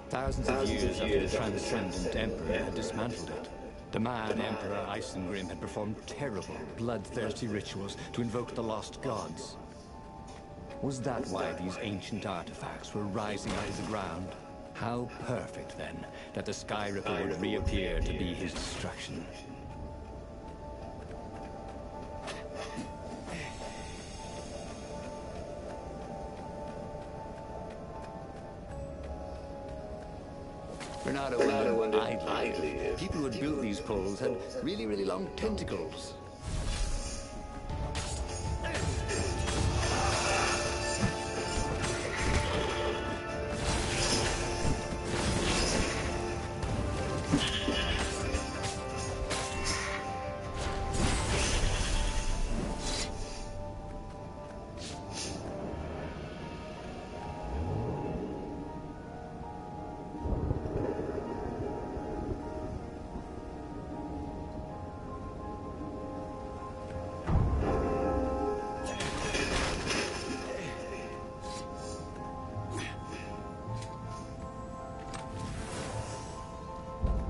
Thousands of years after the transcendent Emperor had dismantled it. The mad Emperor Isengrim had performed terrible, bloodthirsty rituals to invoke the lost gods. Was that why these ancient artifacts were rising out of the ground? How perfect, then, that the Sky Ripper would reappear to be his destruction. Bernardo wondered idly if people who had built these poles had really long tentacles.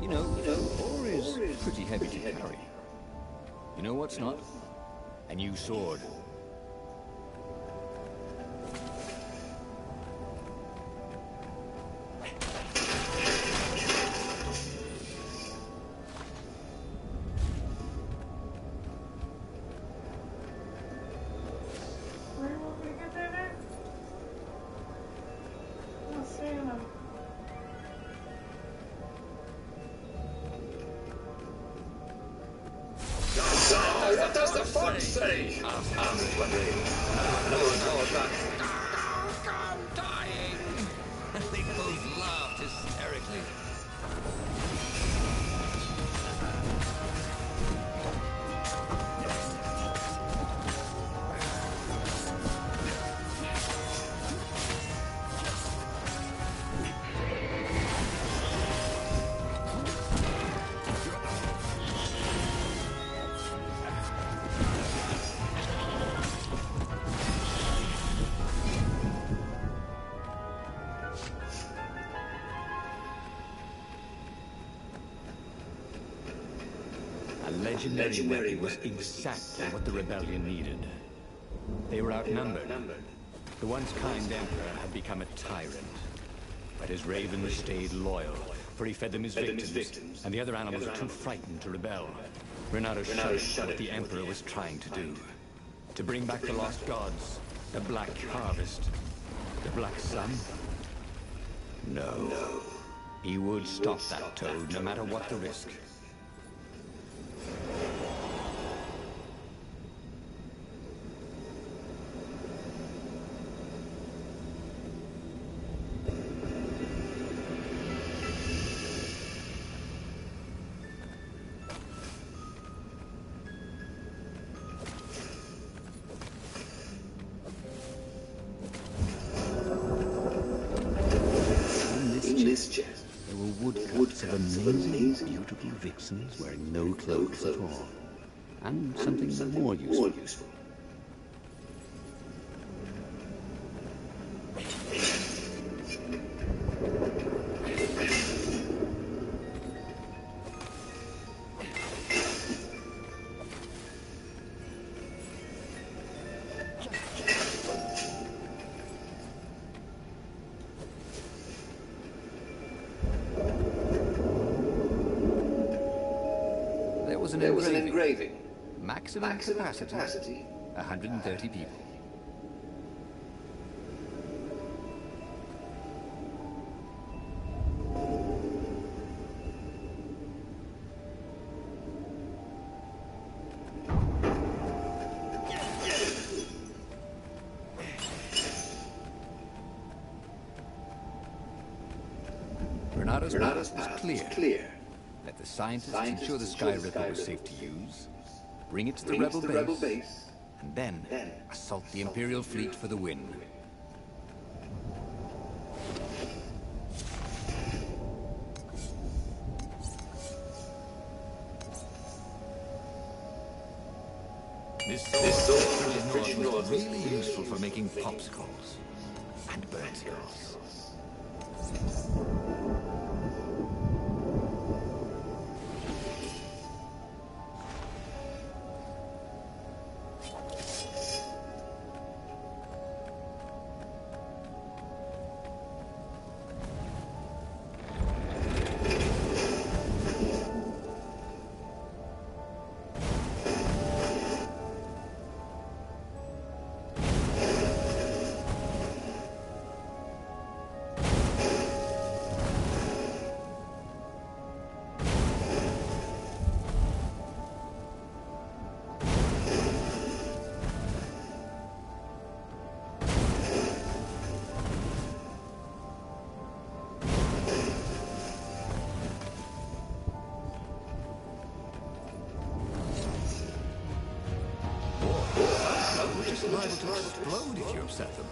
Ore is pretty heavy to carry. You know what's not? A new sword. Where will we get there next? Let's see. What does the fox say? asked Hans one day. I'm dying! They both laughed hysterically. A legendary weapon was exactly what the rebellion needed. They were outnumbered. The once kind emperor had become a tyrant. But his ravens stayed loyal, for he fed them his victims, and the other animals were too frightened to rebel. Renato shuddered at what the emperor was trying to do. To bring back the lost gods, the Black Harvest, the Black Sun? No. He would stop that toad no matter what the risk. There were woodcuts of amazing, beautiful vixens wearing no clothes at all. And something more useful. There was an engraving. Maximum capacity, 130 people. Renado's path was clear. Let the scientists ensure the Sky Ripper was safe to use, bring it to the rebel base, and then assault the Imperial fleet for the win. This sword was really useful for making popsicles and birdscales. Liable to explode if you upset them.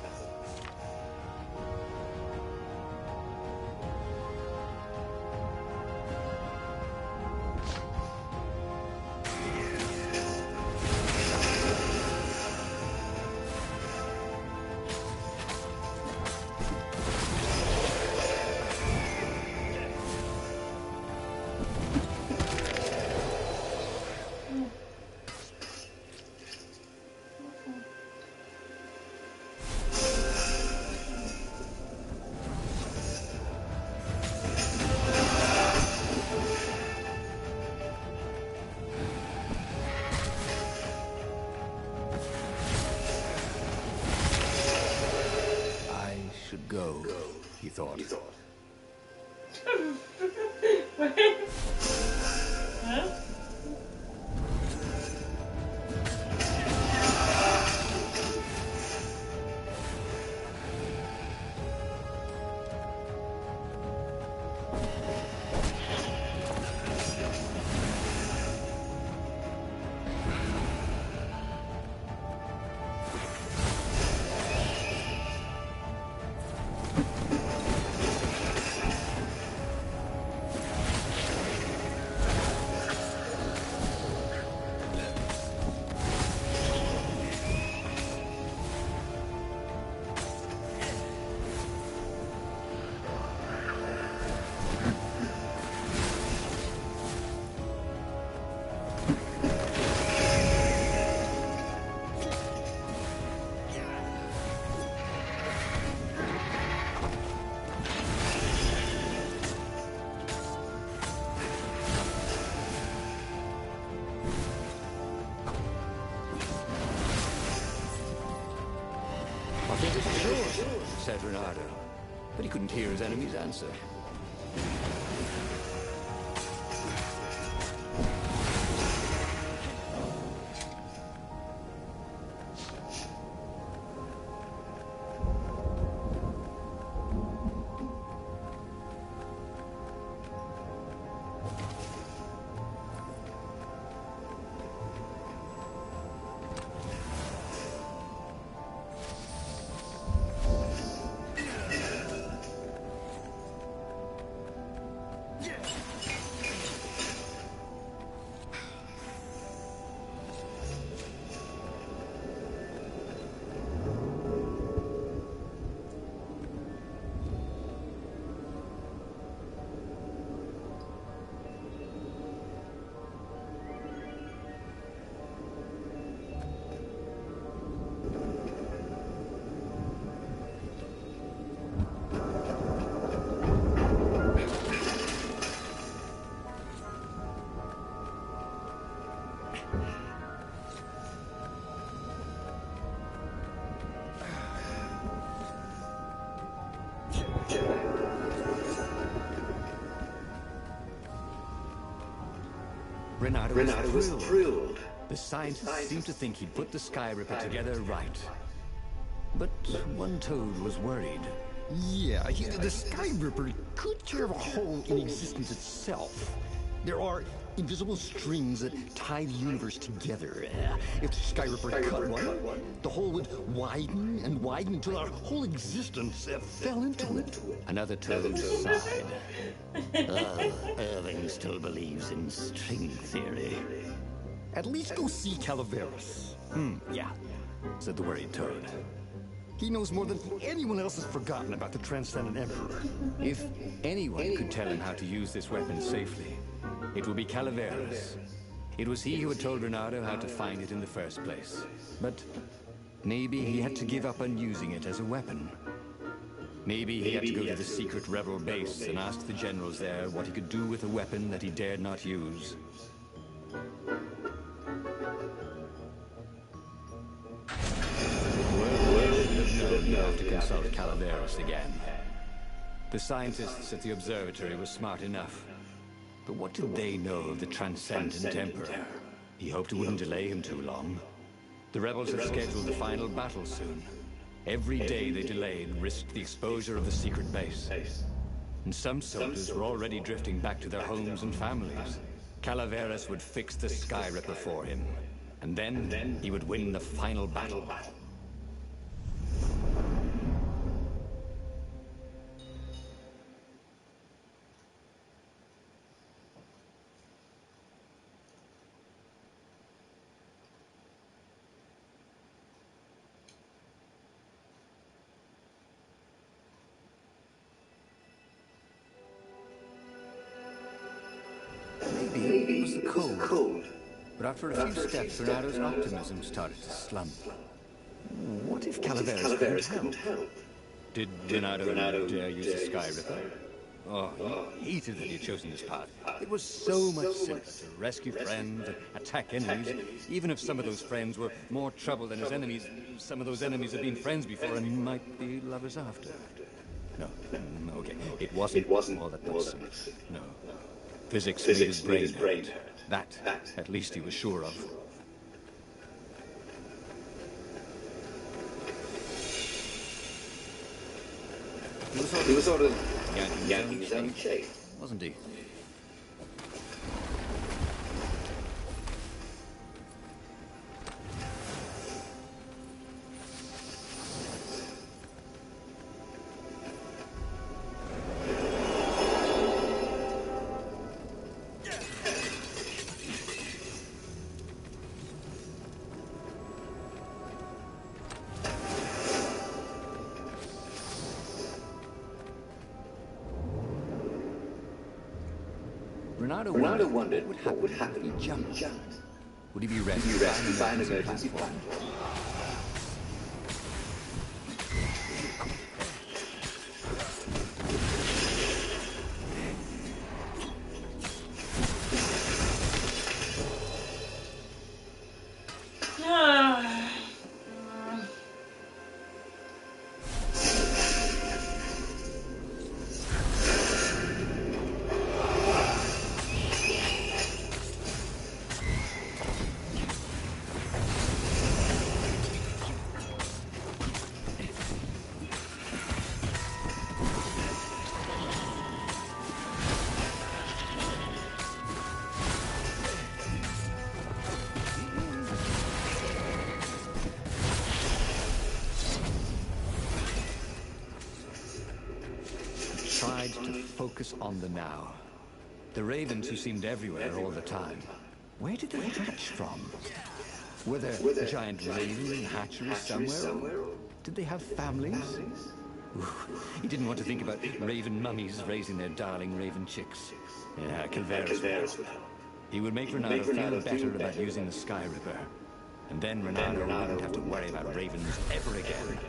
Go, he thought. Huh? Said Renato, but he couldn't hear his enemy's answer. Renato was was thrilled. thrilled. The scientists seemed to think he'd put the Sky Ripper together right. But one Toad was worried. Yeah, the Sky Ripper could tear a hole in existence itself. There are invisible strings that tie the universe together. If the Sky Ripper cut one, the hole would widen and widen until our whole existence fell into it. Another Toad sighed. Irving still believes in string theory. At least go see Calaveras. Yeah, said the worried Toad. He knows more than anyone else has forgotten about the Transcendent Emperor. If anyone could tell him how to use this weapon safely, it would be Calaveras. It was he who had told Renato how to find it in the first place. But maybe he had to give up on using it as a weapon. Maybe he had to go to the secret rebel base and ask the generals there what he could do with a weapon that he dared not use. He'd have to consult Calaveras again. The scientists at the observatory were smart enough. But what did they know of the Transcendent Emperor? He hoped it wouldn't delay him too long. The rebels had scheduled the final battle soon. Every day they delayed risked the exposure of the secret base. And some soldiers were already drifting back to their homes and families. Calaveras would fix the Sky Ripper for him. And then he would win the final battle. Maybe it was the cold. But after a few steps, Renato's optimism started to slump. What if Calaveras couldn't help? Did Renato dare use the Sky Ripper? Oh, he hated that he had chosen this path. It was so much simpler to rescue friends and attack enemies. Even if some of those friends were more trouble than his enemies, some of those enemies had been friends before and might be lovers after. No, okay. It wasn't all that much simpler. No. Physics made his brain hurt. That, at least he was sure of. He was sort of yanking his own chain, wasn't he? Renato wondered what would happen if he jumped. Would he be rescued by an emergency platform? Tried to focus on the now. The ravens who seemed everywhere all the time. Where did they hatch from? Were there giant raven hatcheries somewhere? Did they have families? Ooh, he didn't want to think about raven mummies raising their darling raven chicks. Yeah, Calaveras would help. He would make Renato feel better about using the Sky Ripper. And then Renato wouldn't have to worry about ravens ever again.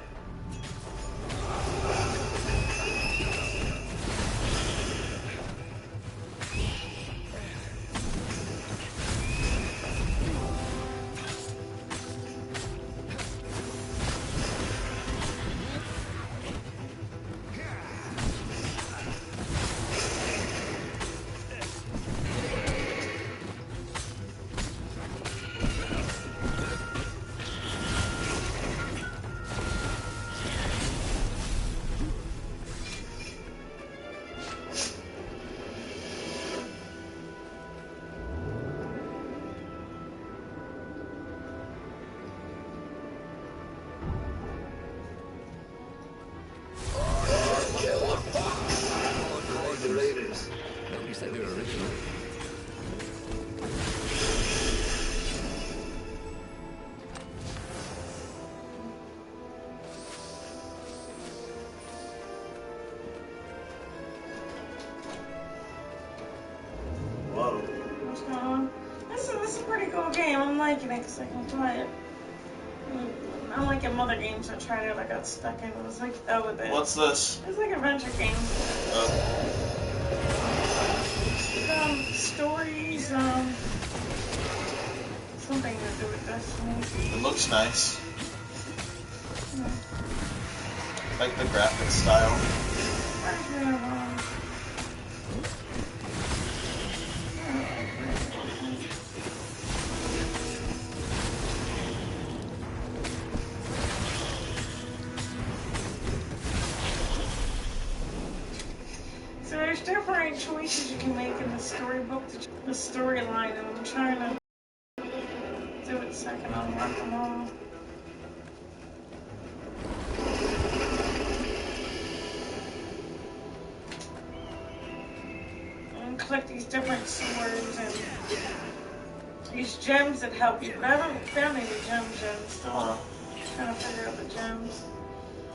liking it because I can play it. Unlike in other games I tried out, I got stuck in. It was like, What's this? It's like an adventure game. Stories, something to do with Destiny. It looks nice. Like the graphic style. So there's different choices you can make in the storybook, the storyline, and I'm trying to do it so I can unlock them all. And collect these different swords and these gems that help you. But I haven't found any gems yet. I'm still trying to figure out the gems.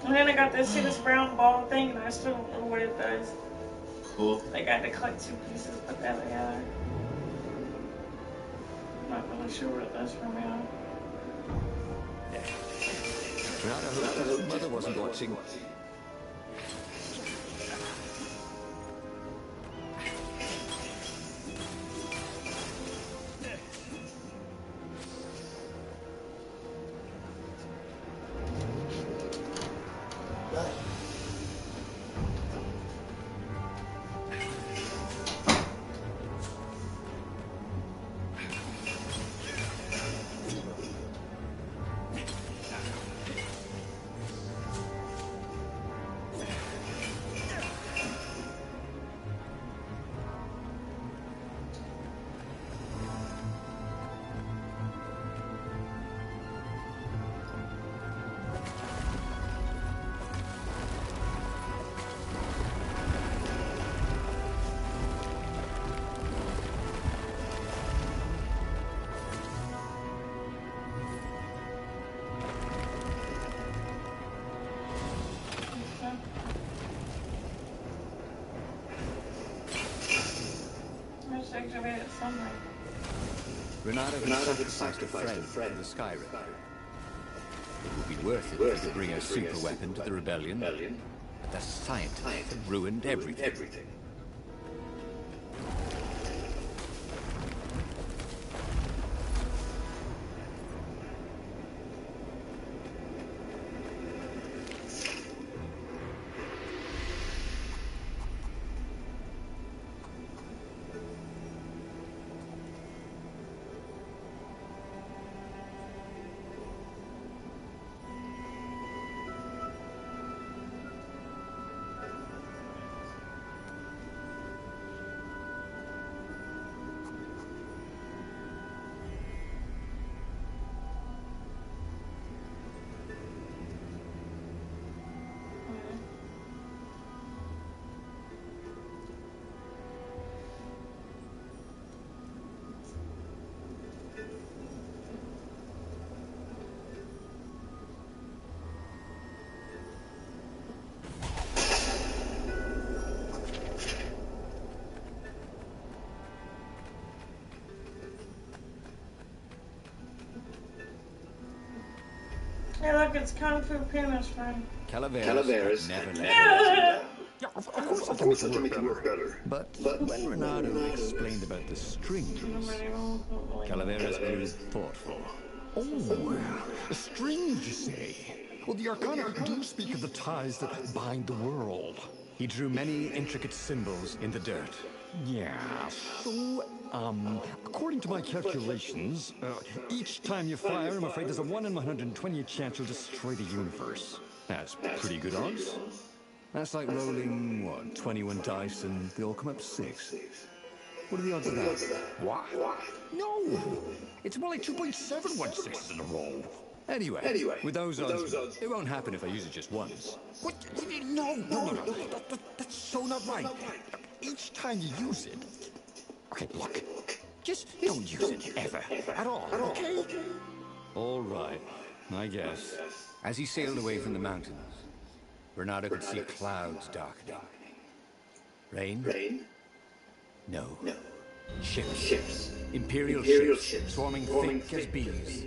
And then I got this, see this brown ball thing, and I still don't know what it does. Cool. I got to collect 2 pieces, put that together. Not really sure what it does for me. I hope Mother wasn't watching. Activated somewhere. Renato had sacrificed a friend to the Sky Ripper. It would be worth it to bring a super weapon to the rebellion. But the scientist had ruined everything. Hey, look, it's Kung Fu Panda's friend. Calaveras never let Yeah. Yeah, of course I can make it work better. But when Renato explained about the strings, Calaveras grew thoughtful. Oh, strings, you say? Well, the Arcana do speak of the ties that bind the world. He drew many intricate symbols in the dirt. Yeah, so, according to my calculations, each time you fire, I'm afraid there's a 1 in 120 chance you'll destroy the universe. That's pretty good odds. That's like rolling, what, 21 dice and they all come up 6. What are the odds of that? What? No! It's more like 2.716s in a row. Anyway, with those odds, it won't happen if I use it just once. What? No. That's so not right. Each time you use it... Okay, look. Just don't use it ever. At all, okay? All right, I guess. As he sailed away from the mountains, Renato could see clouds darkening. Rain? No. Ships. Imperial ships, swarming thick as bees.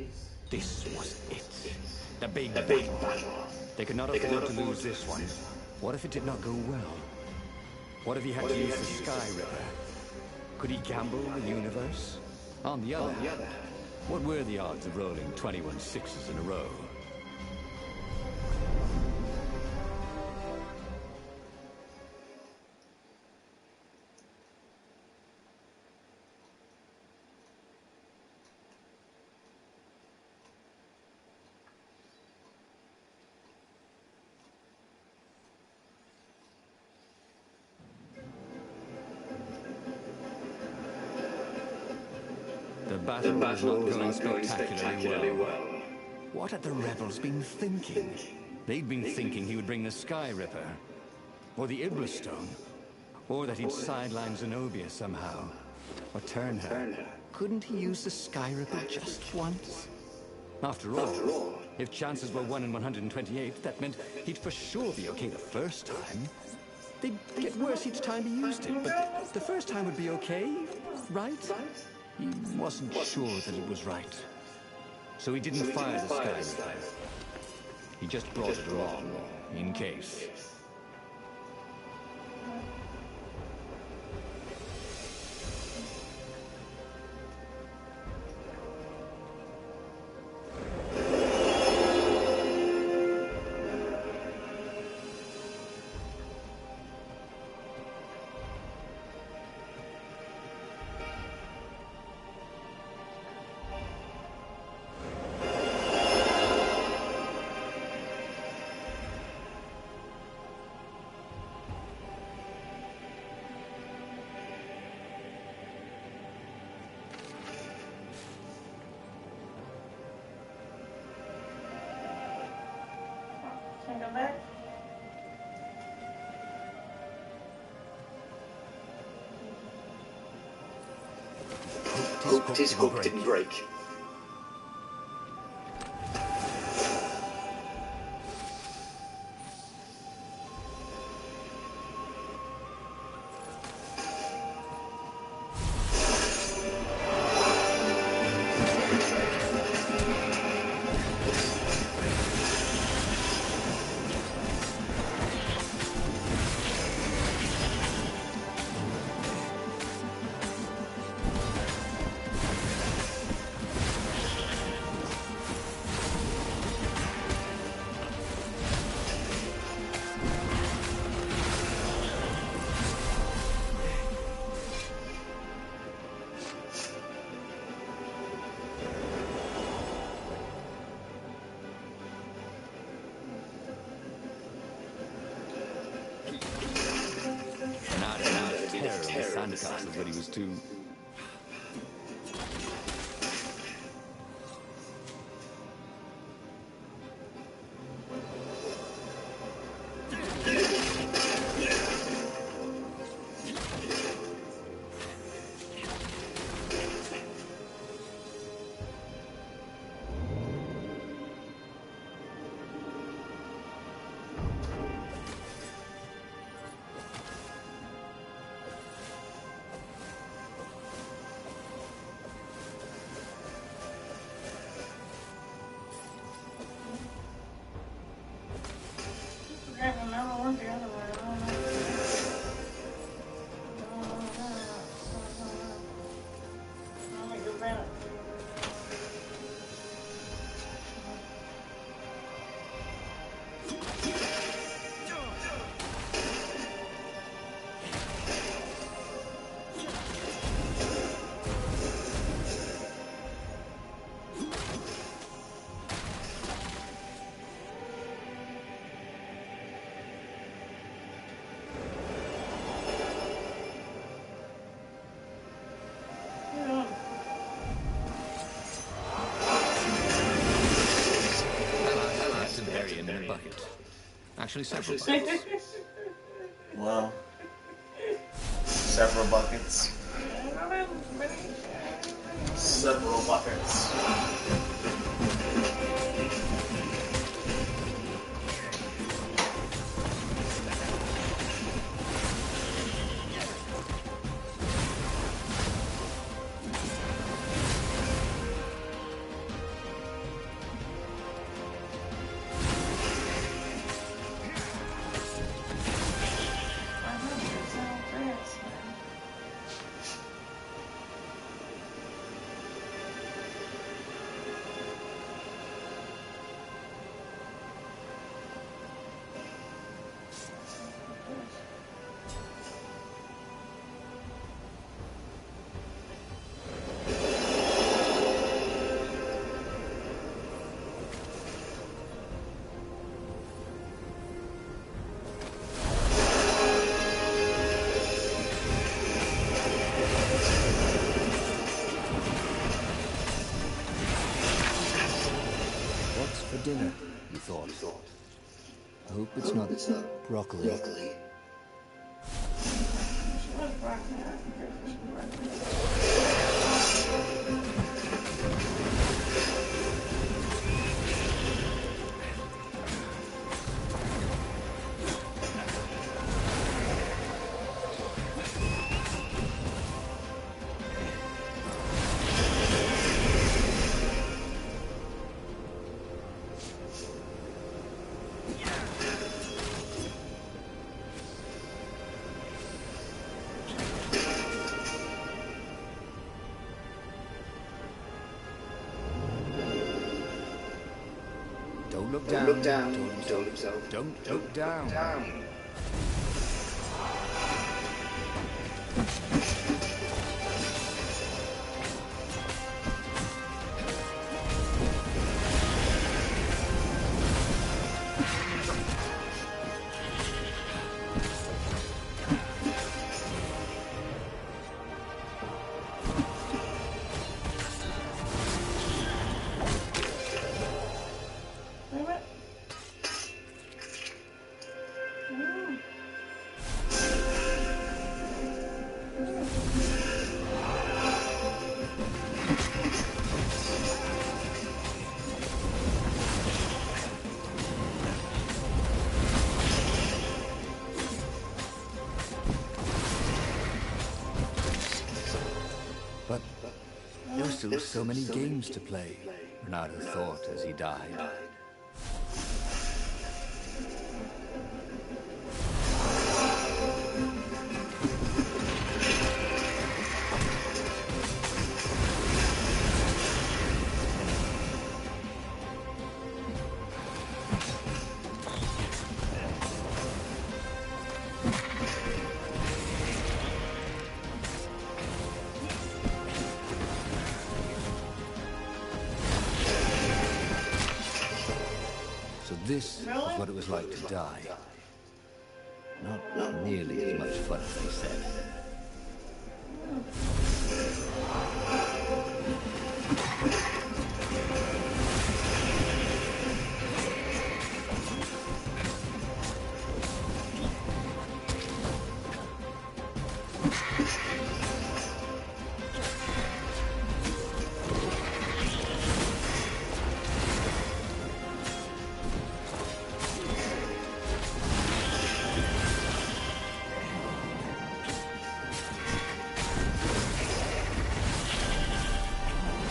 This was it. The big battle. They could not afford to lose this one. What if it did not go well? What if he had to use the Sky Ripper? Could he gamble the universe? On the other hand, what were the odds of rolling 21 sixes in a row? The battle was not going spectacularly well. What had the rebels been thinking? They'd been thinking he would bring the Sky Ripper, or the Iblis Stone, or that he'd sideline Zenobia somehow, or turn her. Couldn't he use the Sky Ripper just once? After all, if chances were 1 in 128, that meant he'd for sure be okay the first time. They'd get worse each time he used it, but the first time would be okay, right? He wasn't sure that it was right. So he didn't fire the Sky Ripper. He just brought it along, in case. Can I go back? Hoped his hook didn't break. Sandcastles, but he was too... Actually, several buckets. Well, several buckets. Several buckets. dinner, he thought. I hope it's not broccoli. She was broccoli. I can go for some broccoli. Don't look down, he told himself. Don't look down. Wait a minute. But there were still so many games to play, Renato thought as he died. So this is what it was like to die. Not nearly as much fun as they said.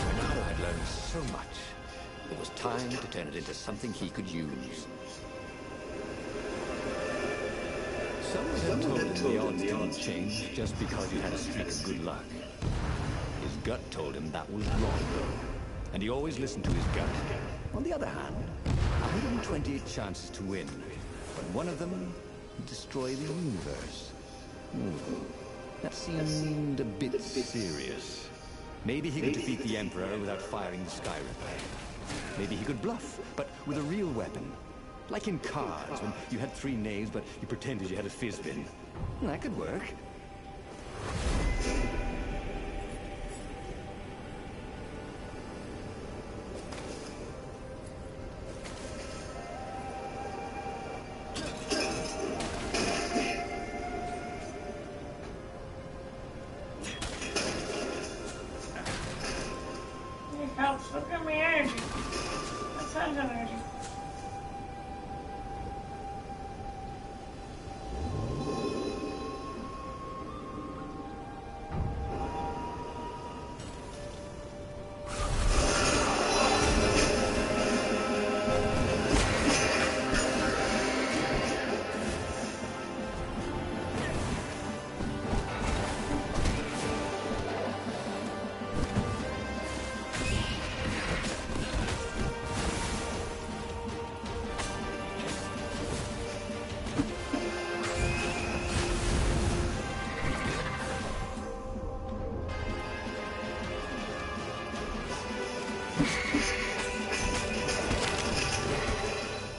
Renato had learned so much. It was time to turn it into something he could use. Someone had told him the odds didn't change just because you had a streak of good luck. His gut told him that was wrong, and he always listened to his gut. On the other hand, 128 chances to win, but one of them would destroy the universe. That seemed a bit serious. Maybe he could defeat the Emperor without firing the Sky Ripper. Maybe he could bluff, but with a real weapon. Like in cards, when you had 3 knaves, but you pretended you had a fizbin. That could work. It helps. Look at my energy. That sounds energy.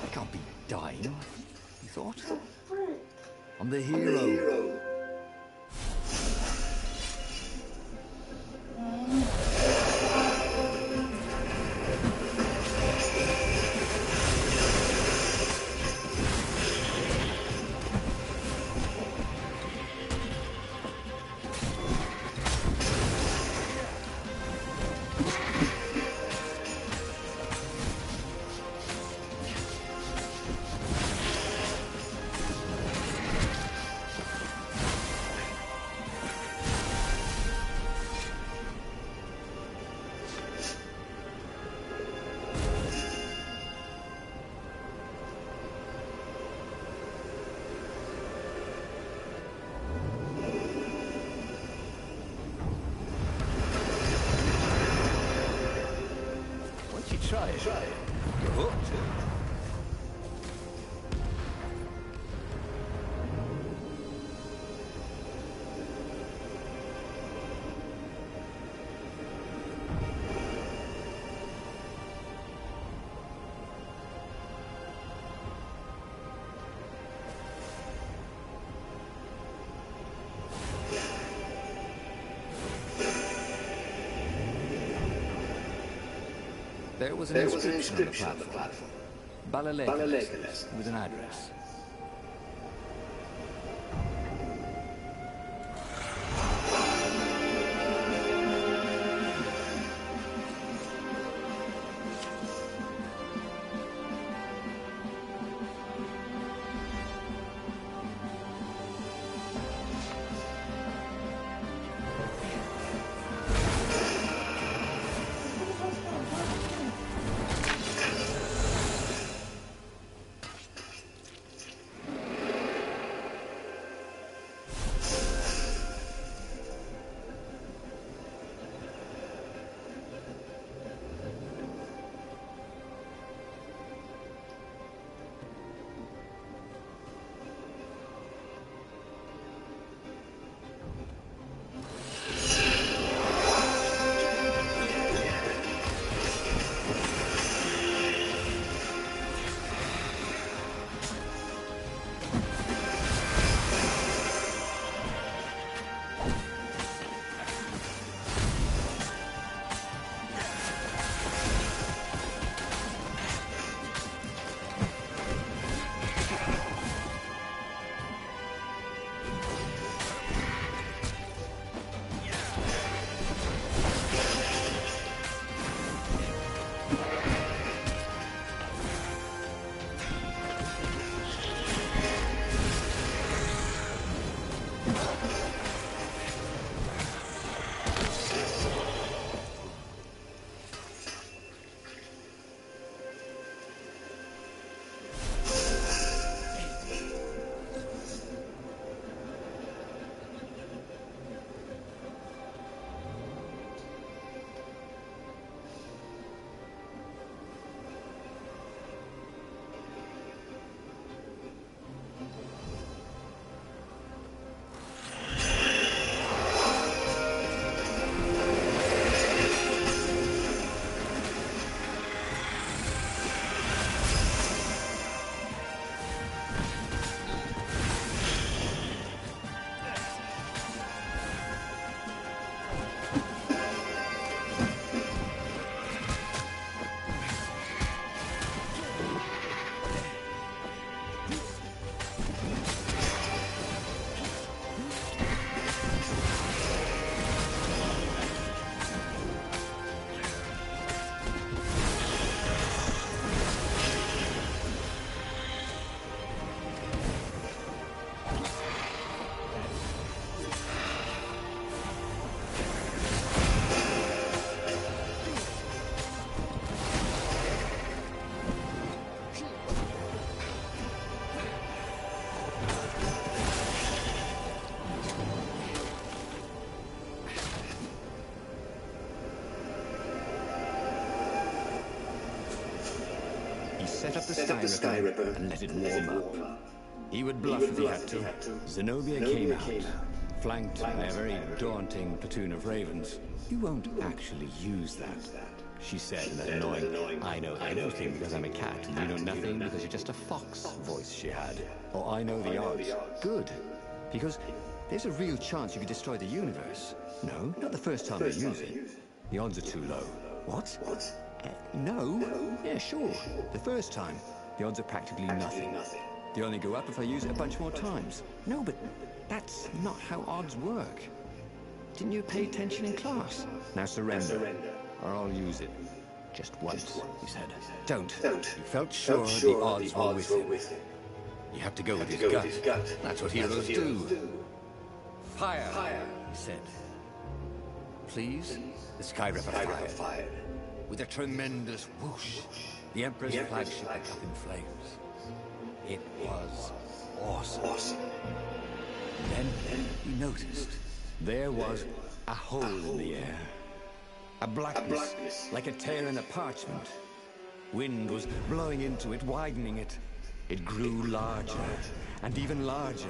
I can't be dying, he thought. I'm the hero. try it. You're hooked. There was an inscription on the platform. Balalaikalis, with an address. Set up the Sky Ripper and let it warm up. He would bluff if he had to. Zenobia came out, flanked by a very daunting platoon of ravens. You won't actually use that, she said in that annoying, I know everything because I'm a cat, and you know nothing because you're just a fox voice she had. Or I know the odds. Good, because there's a real chance you could destroy the universe. No, not the first time you use it. The odds are too low. What? No? Yeah, sure. The first time, the odds are practically nothing. They only go up if I use it a bunch more times. No, but that's not how odds work. Didn't you pay attention in class? Now surrender, or I'll use it. Just once, he said. Don't. He felt sure the odds were with him. You have to go with his gut. That's what heroes do. Fire, he said. Please? The Sky Ripper fired. With a tremendous whoosh, the Emperor's flagship went up in flames. It was awesome. And then he noticed there was a hole in the air. A blackness, like a tear in a parchment. Wind was blowing into it, widening it. It grew larger, and even larger.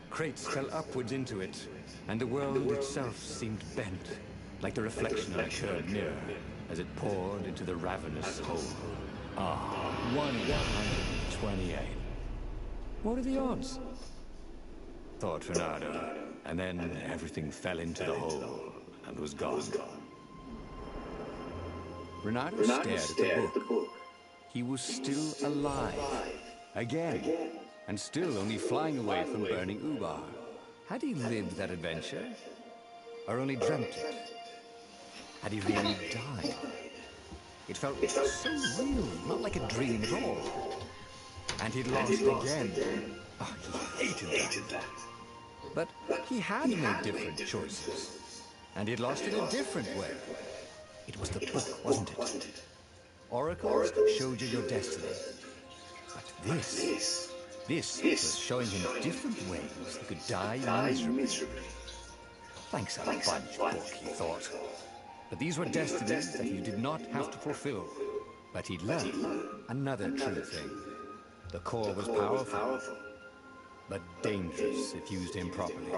Crates fell upwards into it, and the world itself seemed bent, like the reflection on a curved mirror, as it poured into the ravenous hole. 128. What are the odds? Thought Renato, and then everything fell into the hole and was gone. Renato stared at the book. He was still alive. Again. And still only flying away from burning Ubar. Had he lived that adventure? Or only dreamt it? Had he really died? It felt so real, not like a dream at all. And he'd lost again. Oh, he hated that. But he had made different choices. And he'd lost in a different way. It was the book, wasn't it? Oracles showed you your destiny. But this was showing him different ways he could die miserably. Thanks a bunch, book, he thought. But these were destinies that he did not have to fulfill. But he'd learned another true thing. The core was powerful, but dangerous if used improperly.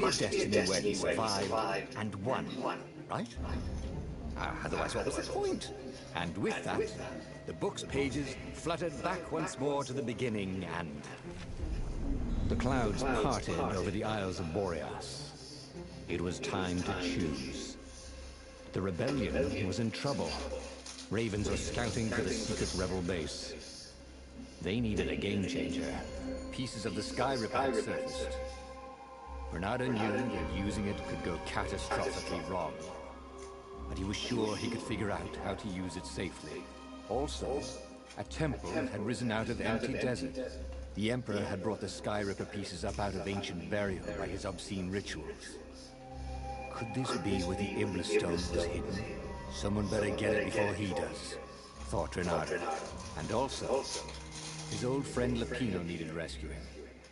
be a destiny where he survived and won, right? Otherwise, what was the point? And with that, the book's pages fluttered back once more to the beginning, and the clouds parted over the Isles of Boreas. It was time to choose. The rebellion was in trouble. Ravens were scouting for the secret rebel base. They needed a game changer. Pieces of the Sky Ripper had surfaced. Bernardo knew that using it could go catastrophically wrong, but he was sure he could figure out how to use it safely. Also, a temple had risen out of empty desert. The Emperor had brought the Sky Ripper pieces up out of ancient burial by his obscene rituals. Could this be where the Iblis Stone was hidden? Someone better get it before he does, thought Renato. And also, his old friend Lapino needed rescuing.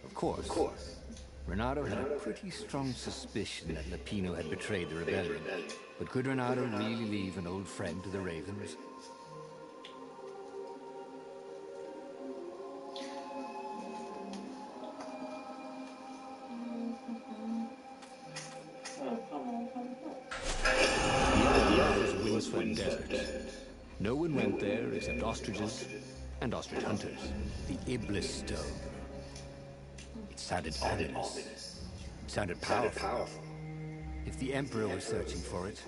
Of course, Renato had a pretty strong suspicion that Lapino had betrayed the rebellion. But could Renato really leave an old friend to the Ravens? Windswept Desert. No one went there except ostriches and ostrich hunters. The Iblis Stone. It sounded ominous. It sounded powerful. If the Emperor was searching for it,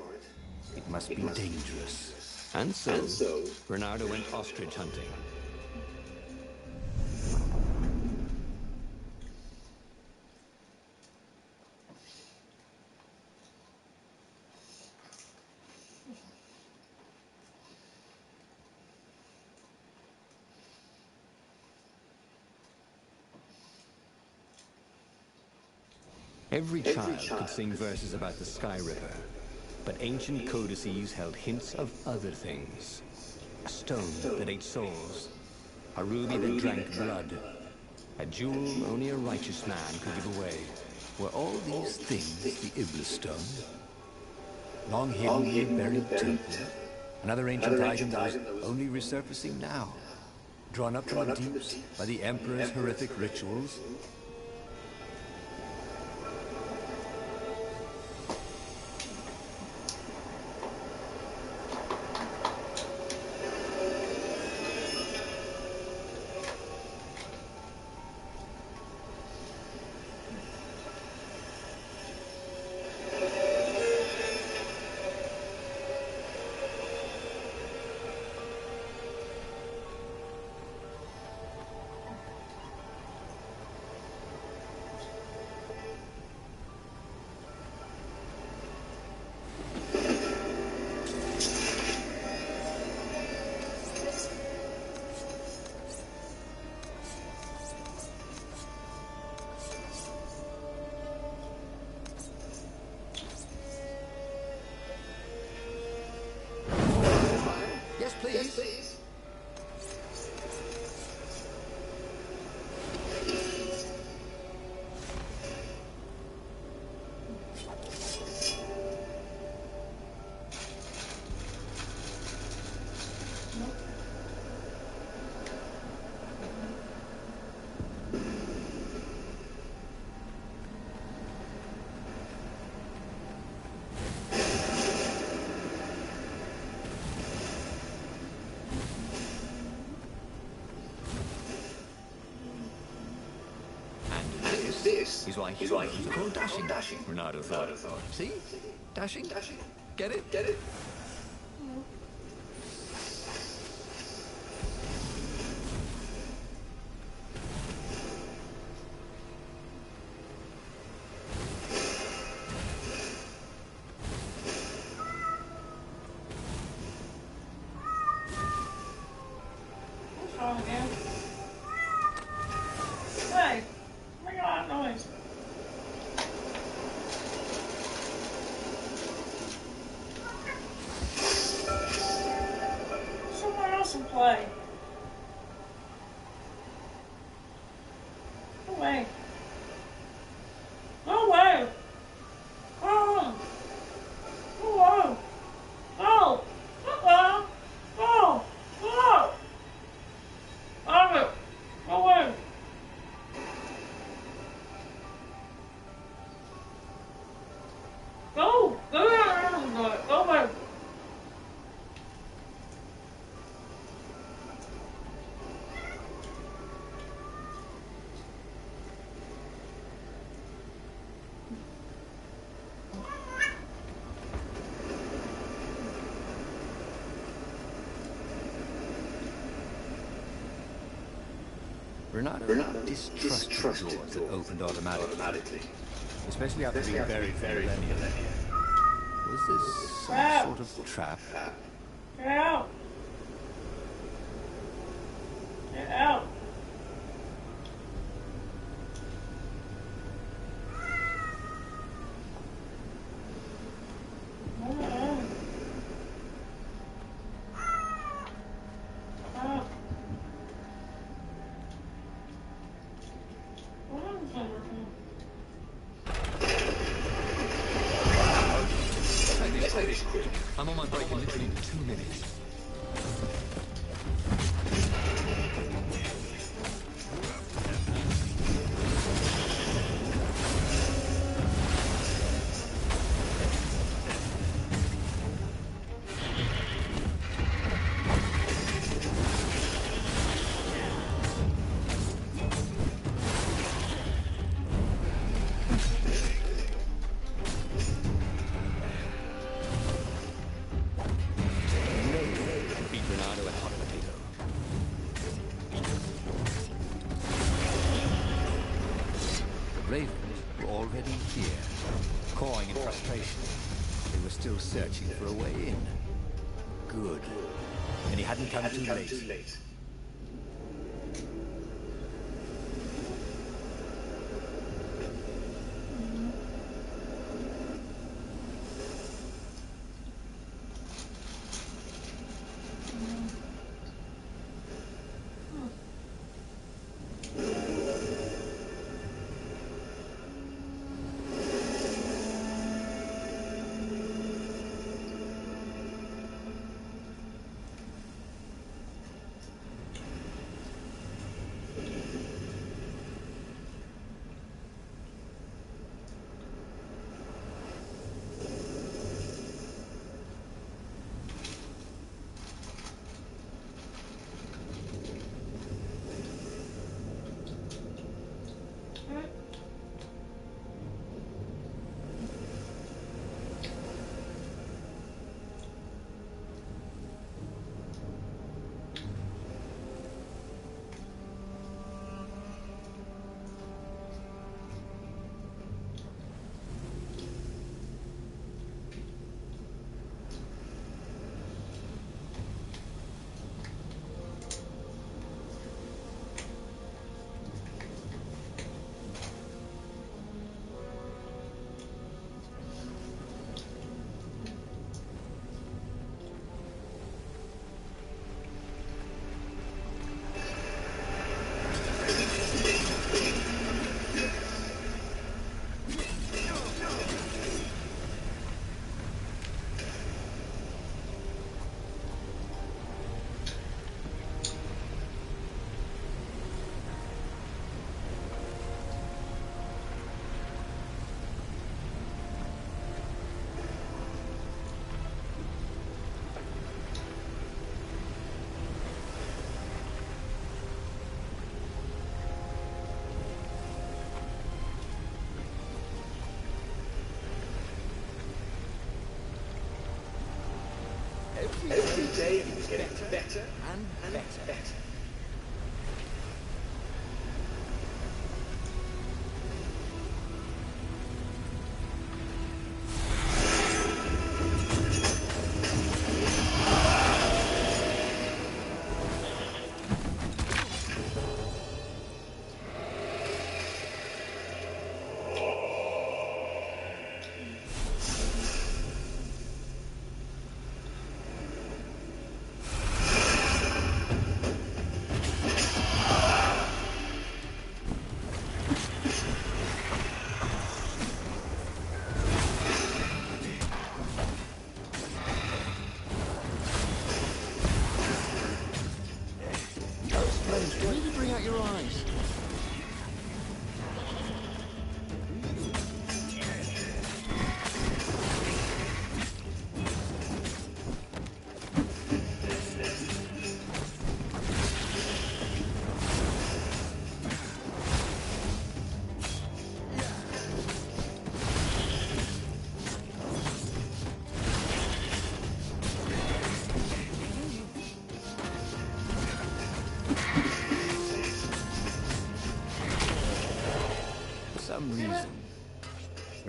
it must be dangerous. And so, Bernardo went ostrich hunting. Every child could sing verses about the Sky Ripper, but ancient codices held hints of other things. A stone that ate souls, a ruby that drank blood, a jewel only a righteous man could give away. Were all these things the Iblis Stone? Long hidden in a buried temple, another ancient item that was only resurfacing now, drawn up from the deeps by the Emperor's horrific rituals. Please. This is why he's called Dashing. Renato thought. See? Dashing? Get it? What's wrong again? Hey, make a lot of noise. Renato distrusted doors that opened automatically, especially after being buried for millennia. Was this some sort of trap? Get out! Get out! I'm on my break in literally 2 minutes. Still searching for a way in. Good. And he hadn't come too late. Every day it was getting better and better.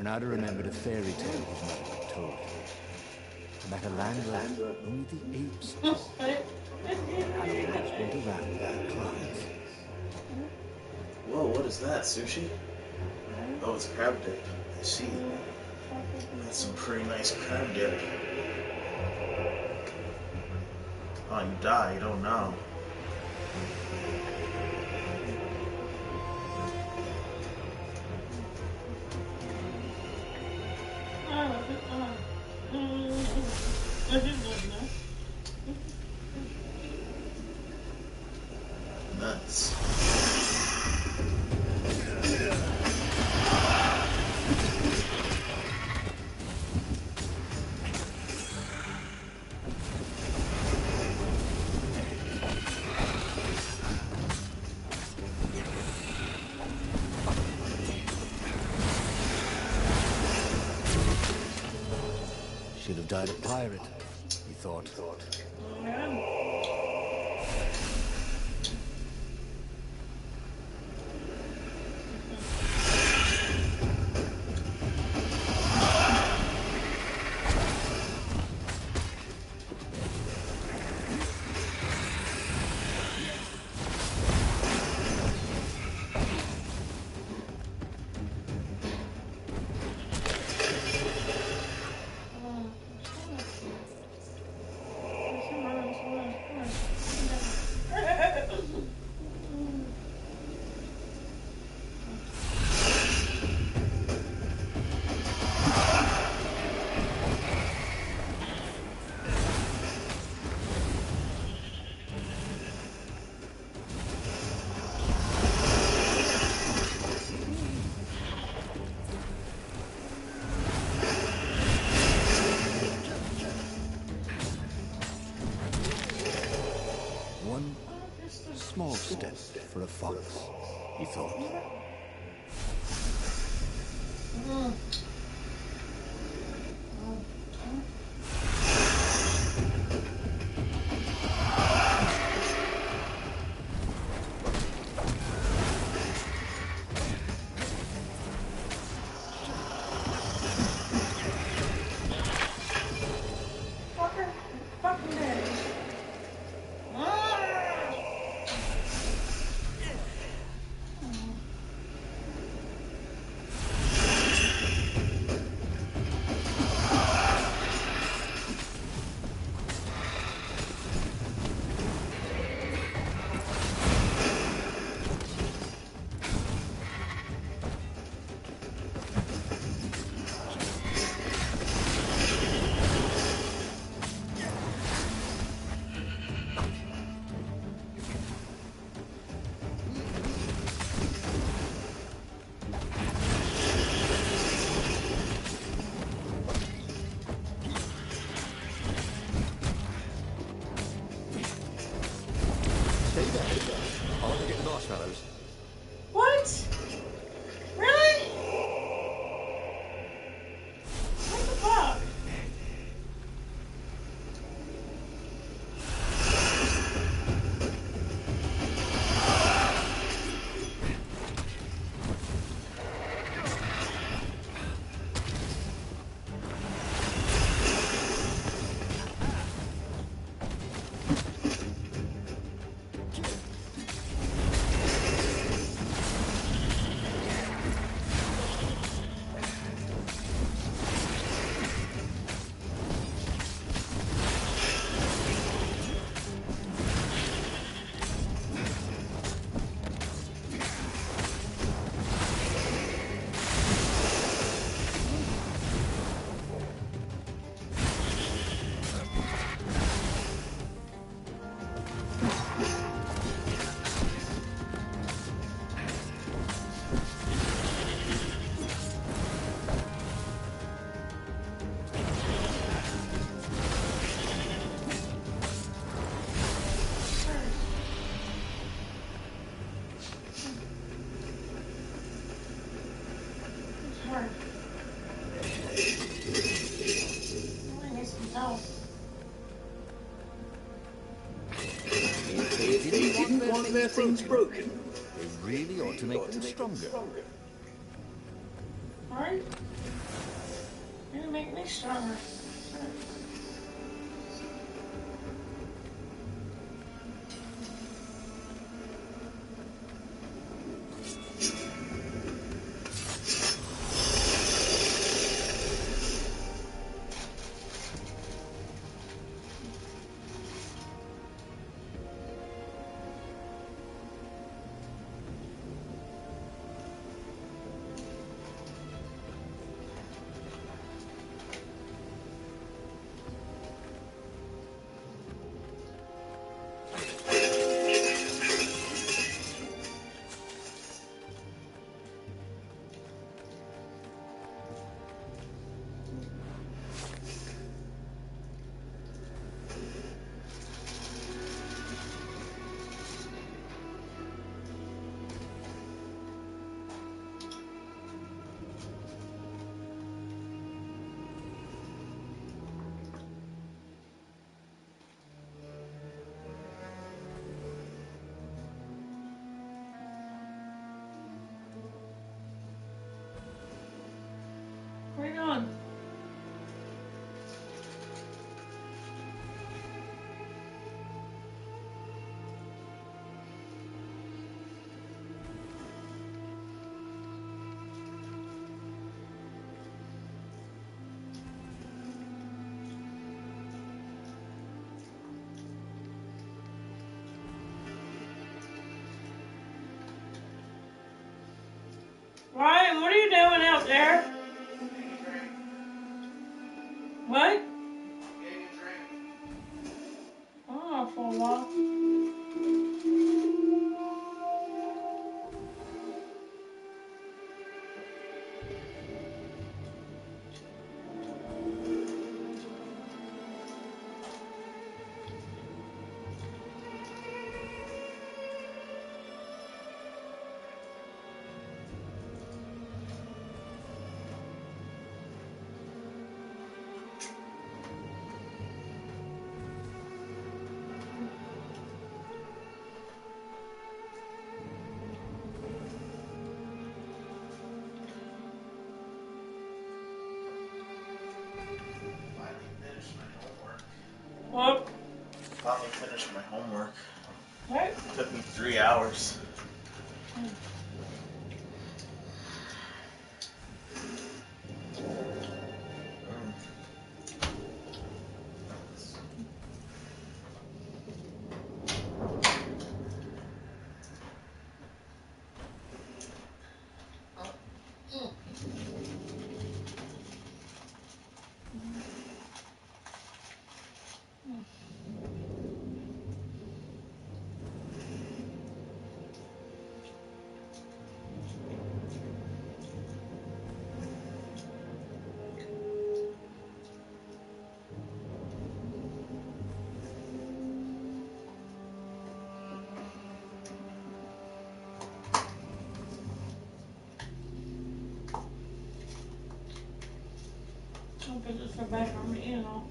Renata remembered a fairy tale his mother had told him. About a land where only the apes talk. Animals went around with cries. Whoa, what is that? Sushi? Oh, it's crab dip. I see. That's some pretty nice crab dip. Oh, you die, you don't know. Nuts. She'd have died a pirate, he thought. One small step for a fox, he thought. Marshmallows. What? Really? What the fuck? They didn't want their things broken. They really ought to make them stronger. Alright. he's stronger. Where are you going? Ryan, what are you doing out there? What? Oh, for a while. What? Finally finished my homework. What? It took me 3 hours. I'll put this back on me, you know.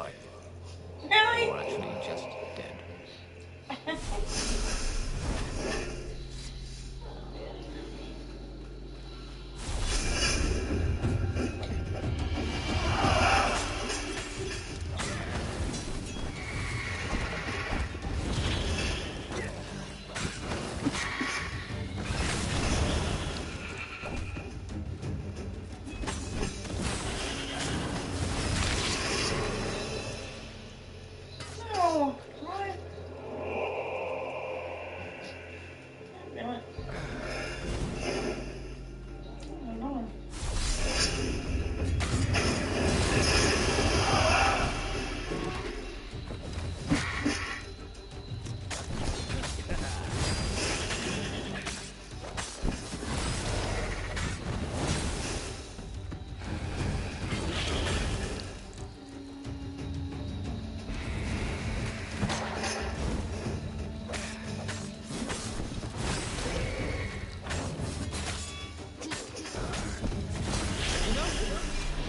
alive. Really? Or actually just dead. No, what? Damn it. Oh, no.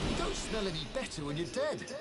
You don't smell any better when you're dead.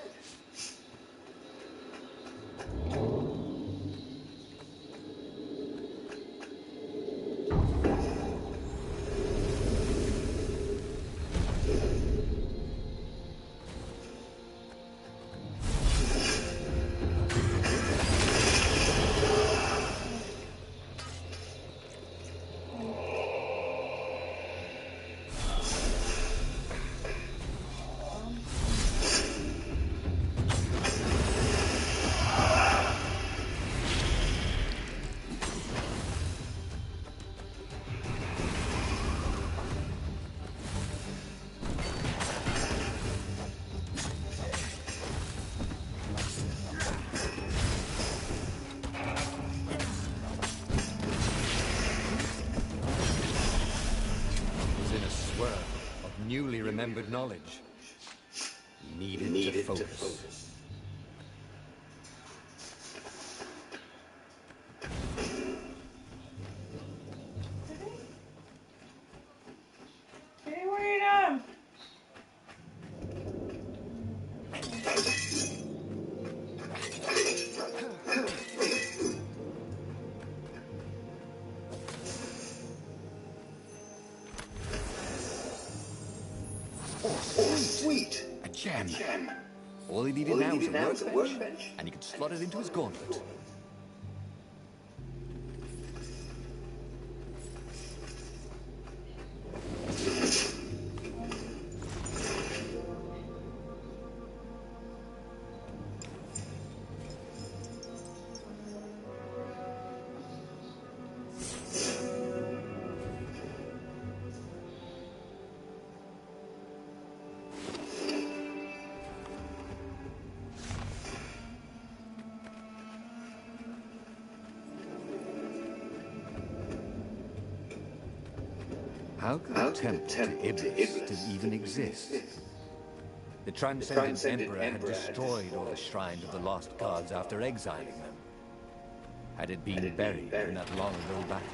Newly remembered knowledge. He needed to focus. Hey, what are you doing? Sweet. A gem. All he needed now was a workbench, and he could slot it into his gauntlet. How could a temple to Iblis even exist? The Transcendent Emperor had destroyed all the shrines of the lost gods after exiling them. Had it been buried in that long-ago battle?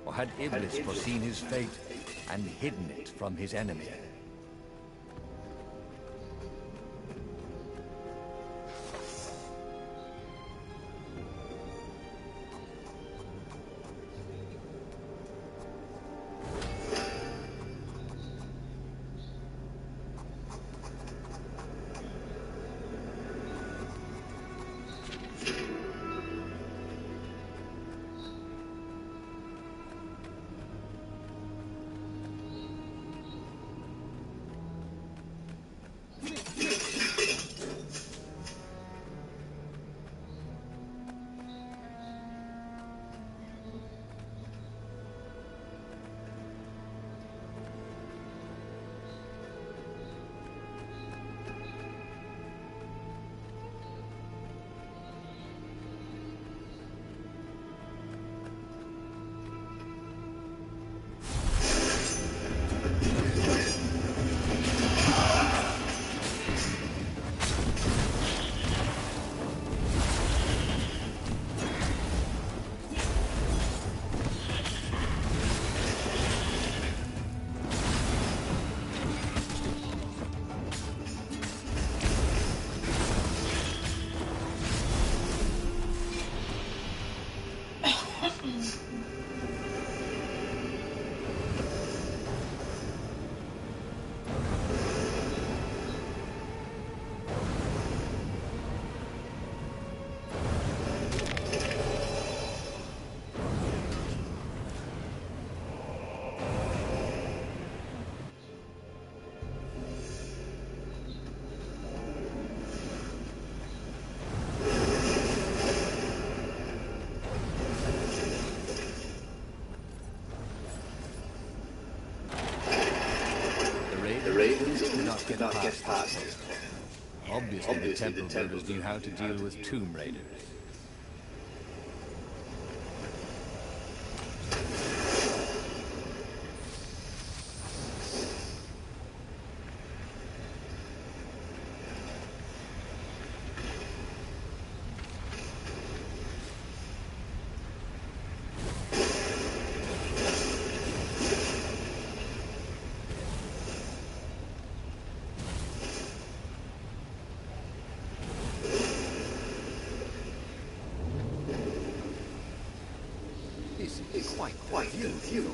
Or had Iblis foreseen his fate and hidden it from his enemy? The Ravens did not get past it. Obviously, the temple builders knew how to deal with tomb raiders. It's quite view.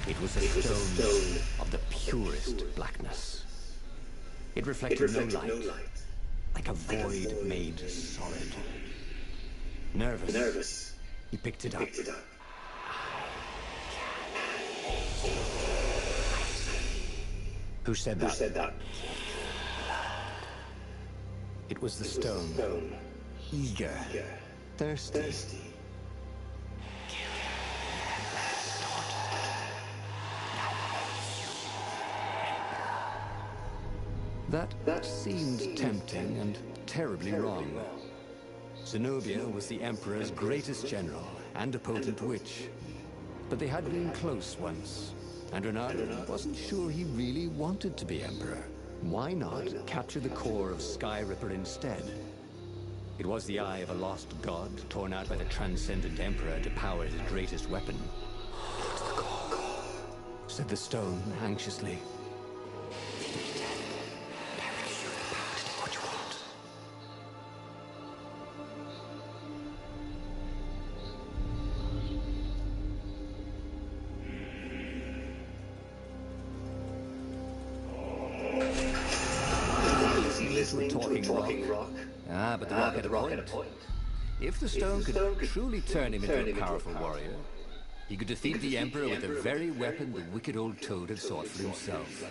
It was a stone of the purest blackness. It reflected no light, like a void made solid. Nervous, he picked it up. Who said that? It was the stone. Eager, thirsty. That seemed tempting and terribly wrong. Zenobia was the Emperor's greatest general and a potent witch. But they had been close once, and Renard wasn't sure he really wanted to be Emperor. Why not capture the core of Sky Ripper instead? It was the eye of a lost god, torn out by the Transcendent Emperor to power his greatest weapon. "What's the core?" said the stone anxiously. Talking rock. Ah, but the rock had a point. If the stone could truly turn him into a powerful warrior, he could defeat the Emperor with the very weapon the wicked old Toad had sought for himself.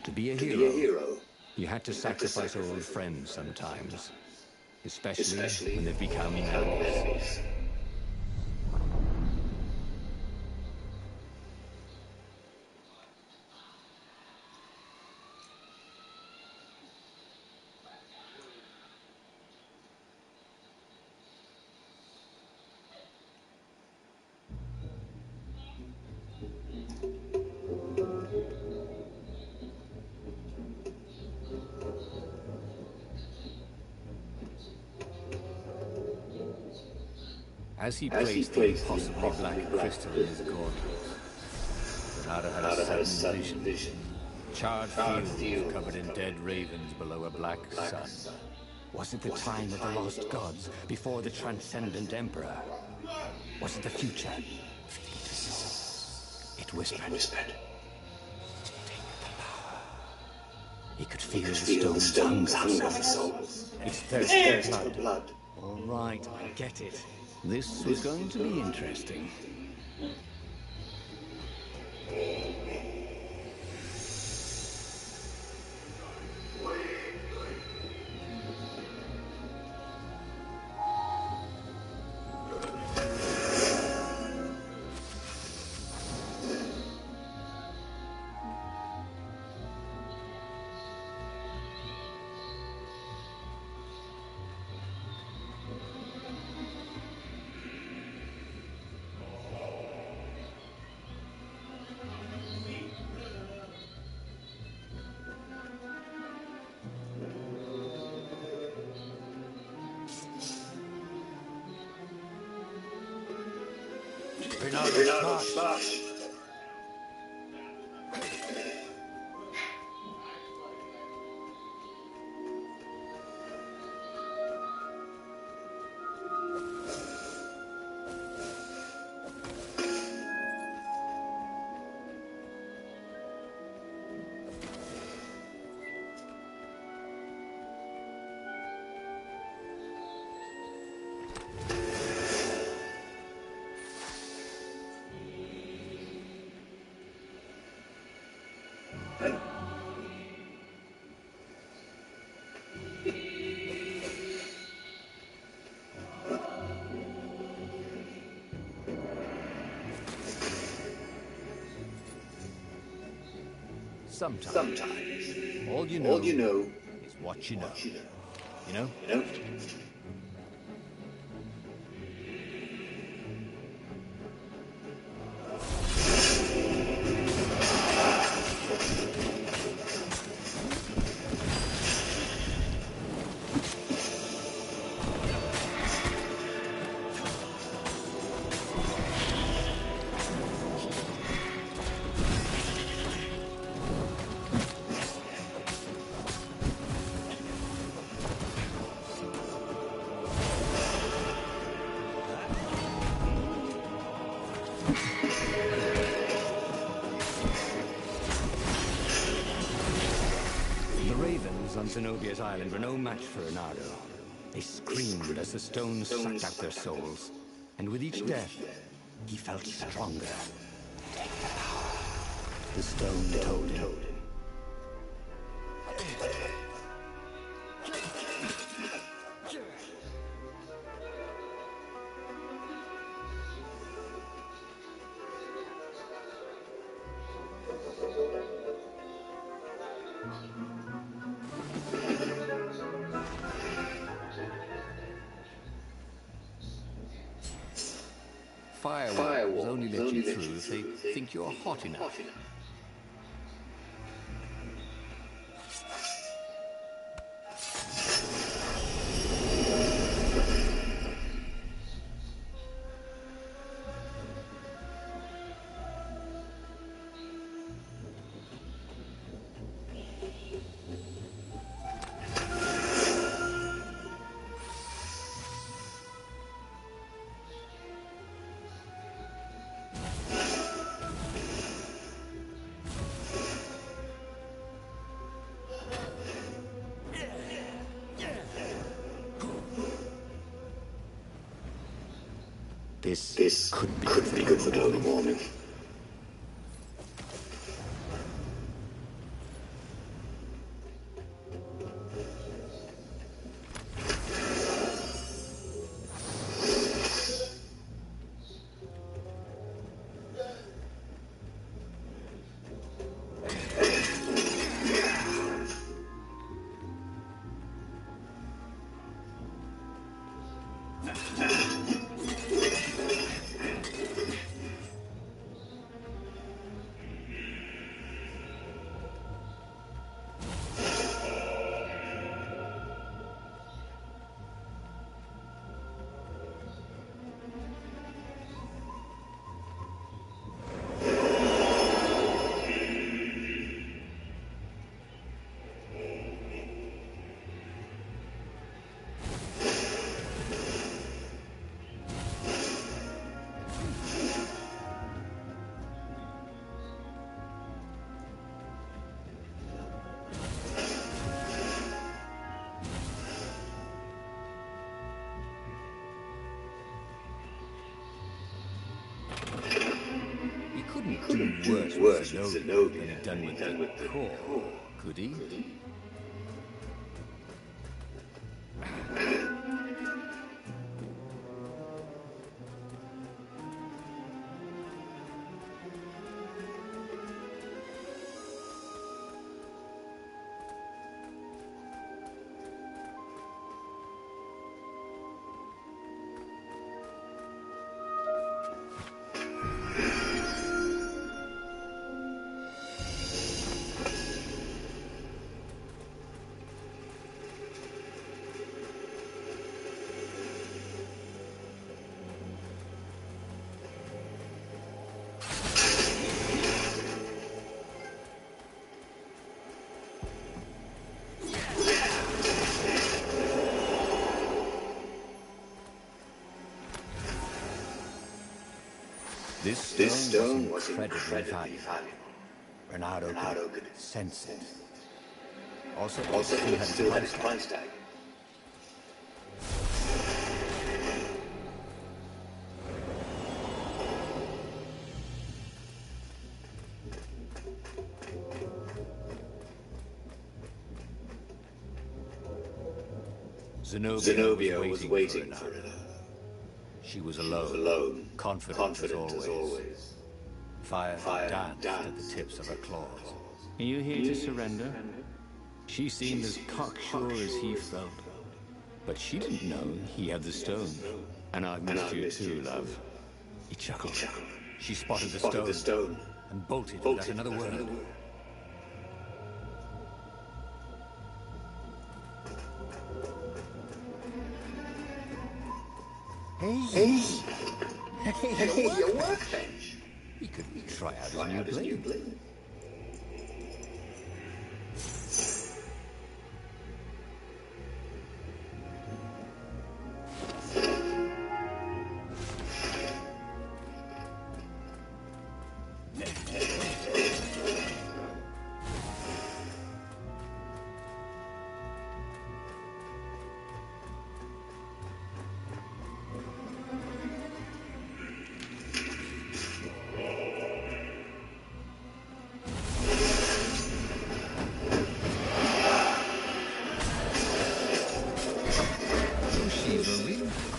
To be a hero, you had to sacrifice old friends sometimes, especially when they've become enemies. As he placed the impossibly black crystal in his gauntlet, Renata had a sudden vision. Charred fields covered in dead ravens below a black sun. Was it the time of the lost gods, before the Transcendent Emperor? Was it the future? It whispered. He could feel the stone's hunger for souls. Its thirst for blood. All right, I get it. This was going to be interesting. Renato, smart. Sometimes, all you know is what you know. You know? On Zenobia's island were no match for Renato. They screamed as the stones sucked out their souls. And with each death, he felt stronger. Take the power. The stone told him. Firewalls only let you through if they think you're hot enough. This could be good for global warming. Worse with Zenobia than done with the core, could he? This stone was incredibly valuable. Renato could sense it. Also, it still had its price tag. Zenobia was waiting for Renato. She was alone, confident as always. Fire danced at the tips of her claws. Are you here to surrender? She seemed as cocksure as he felt. But she didn't know he had the stone. And I've missed you too, love. He chuckled. She spotted the stone and bolted without another word. Hey, your workbench. He could try out his new blade.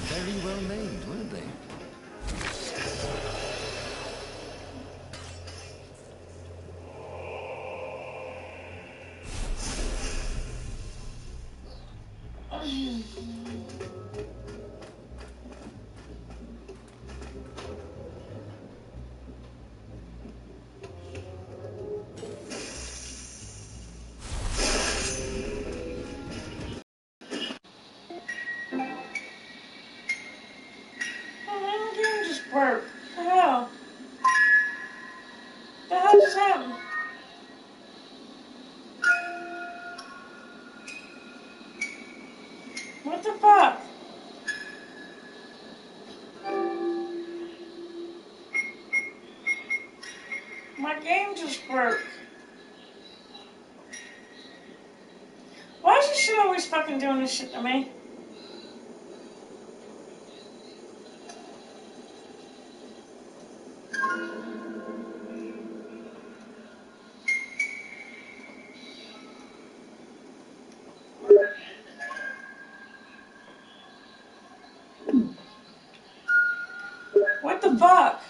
Very well named, weren't they? Broke. The hell? The hell just happened? What the fuck? My game just broke. Why is this shit always fucking doing this shit to me? What the fuck?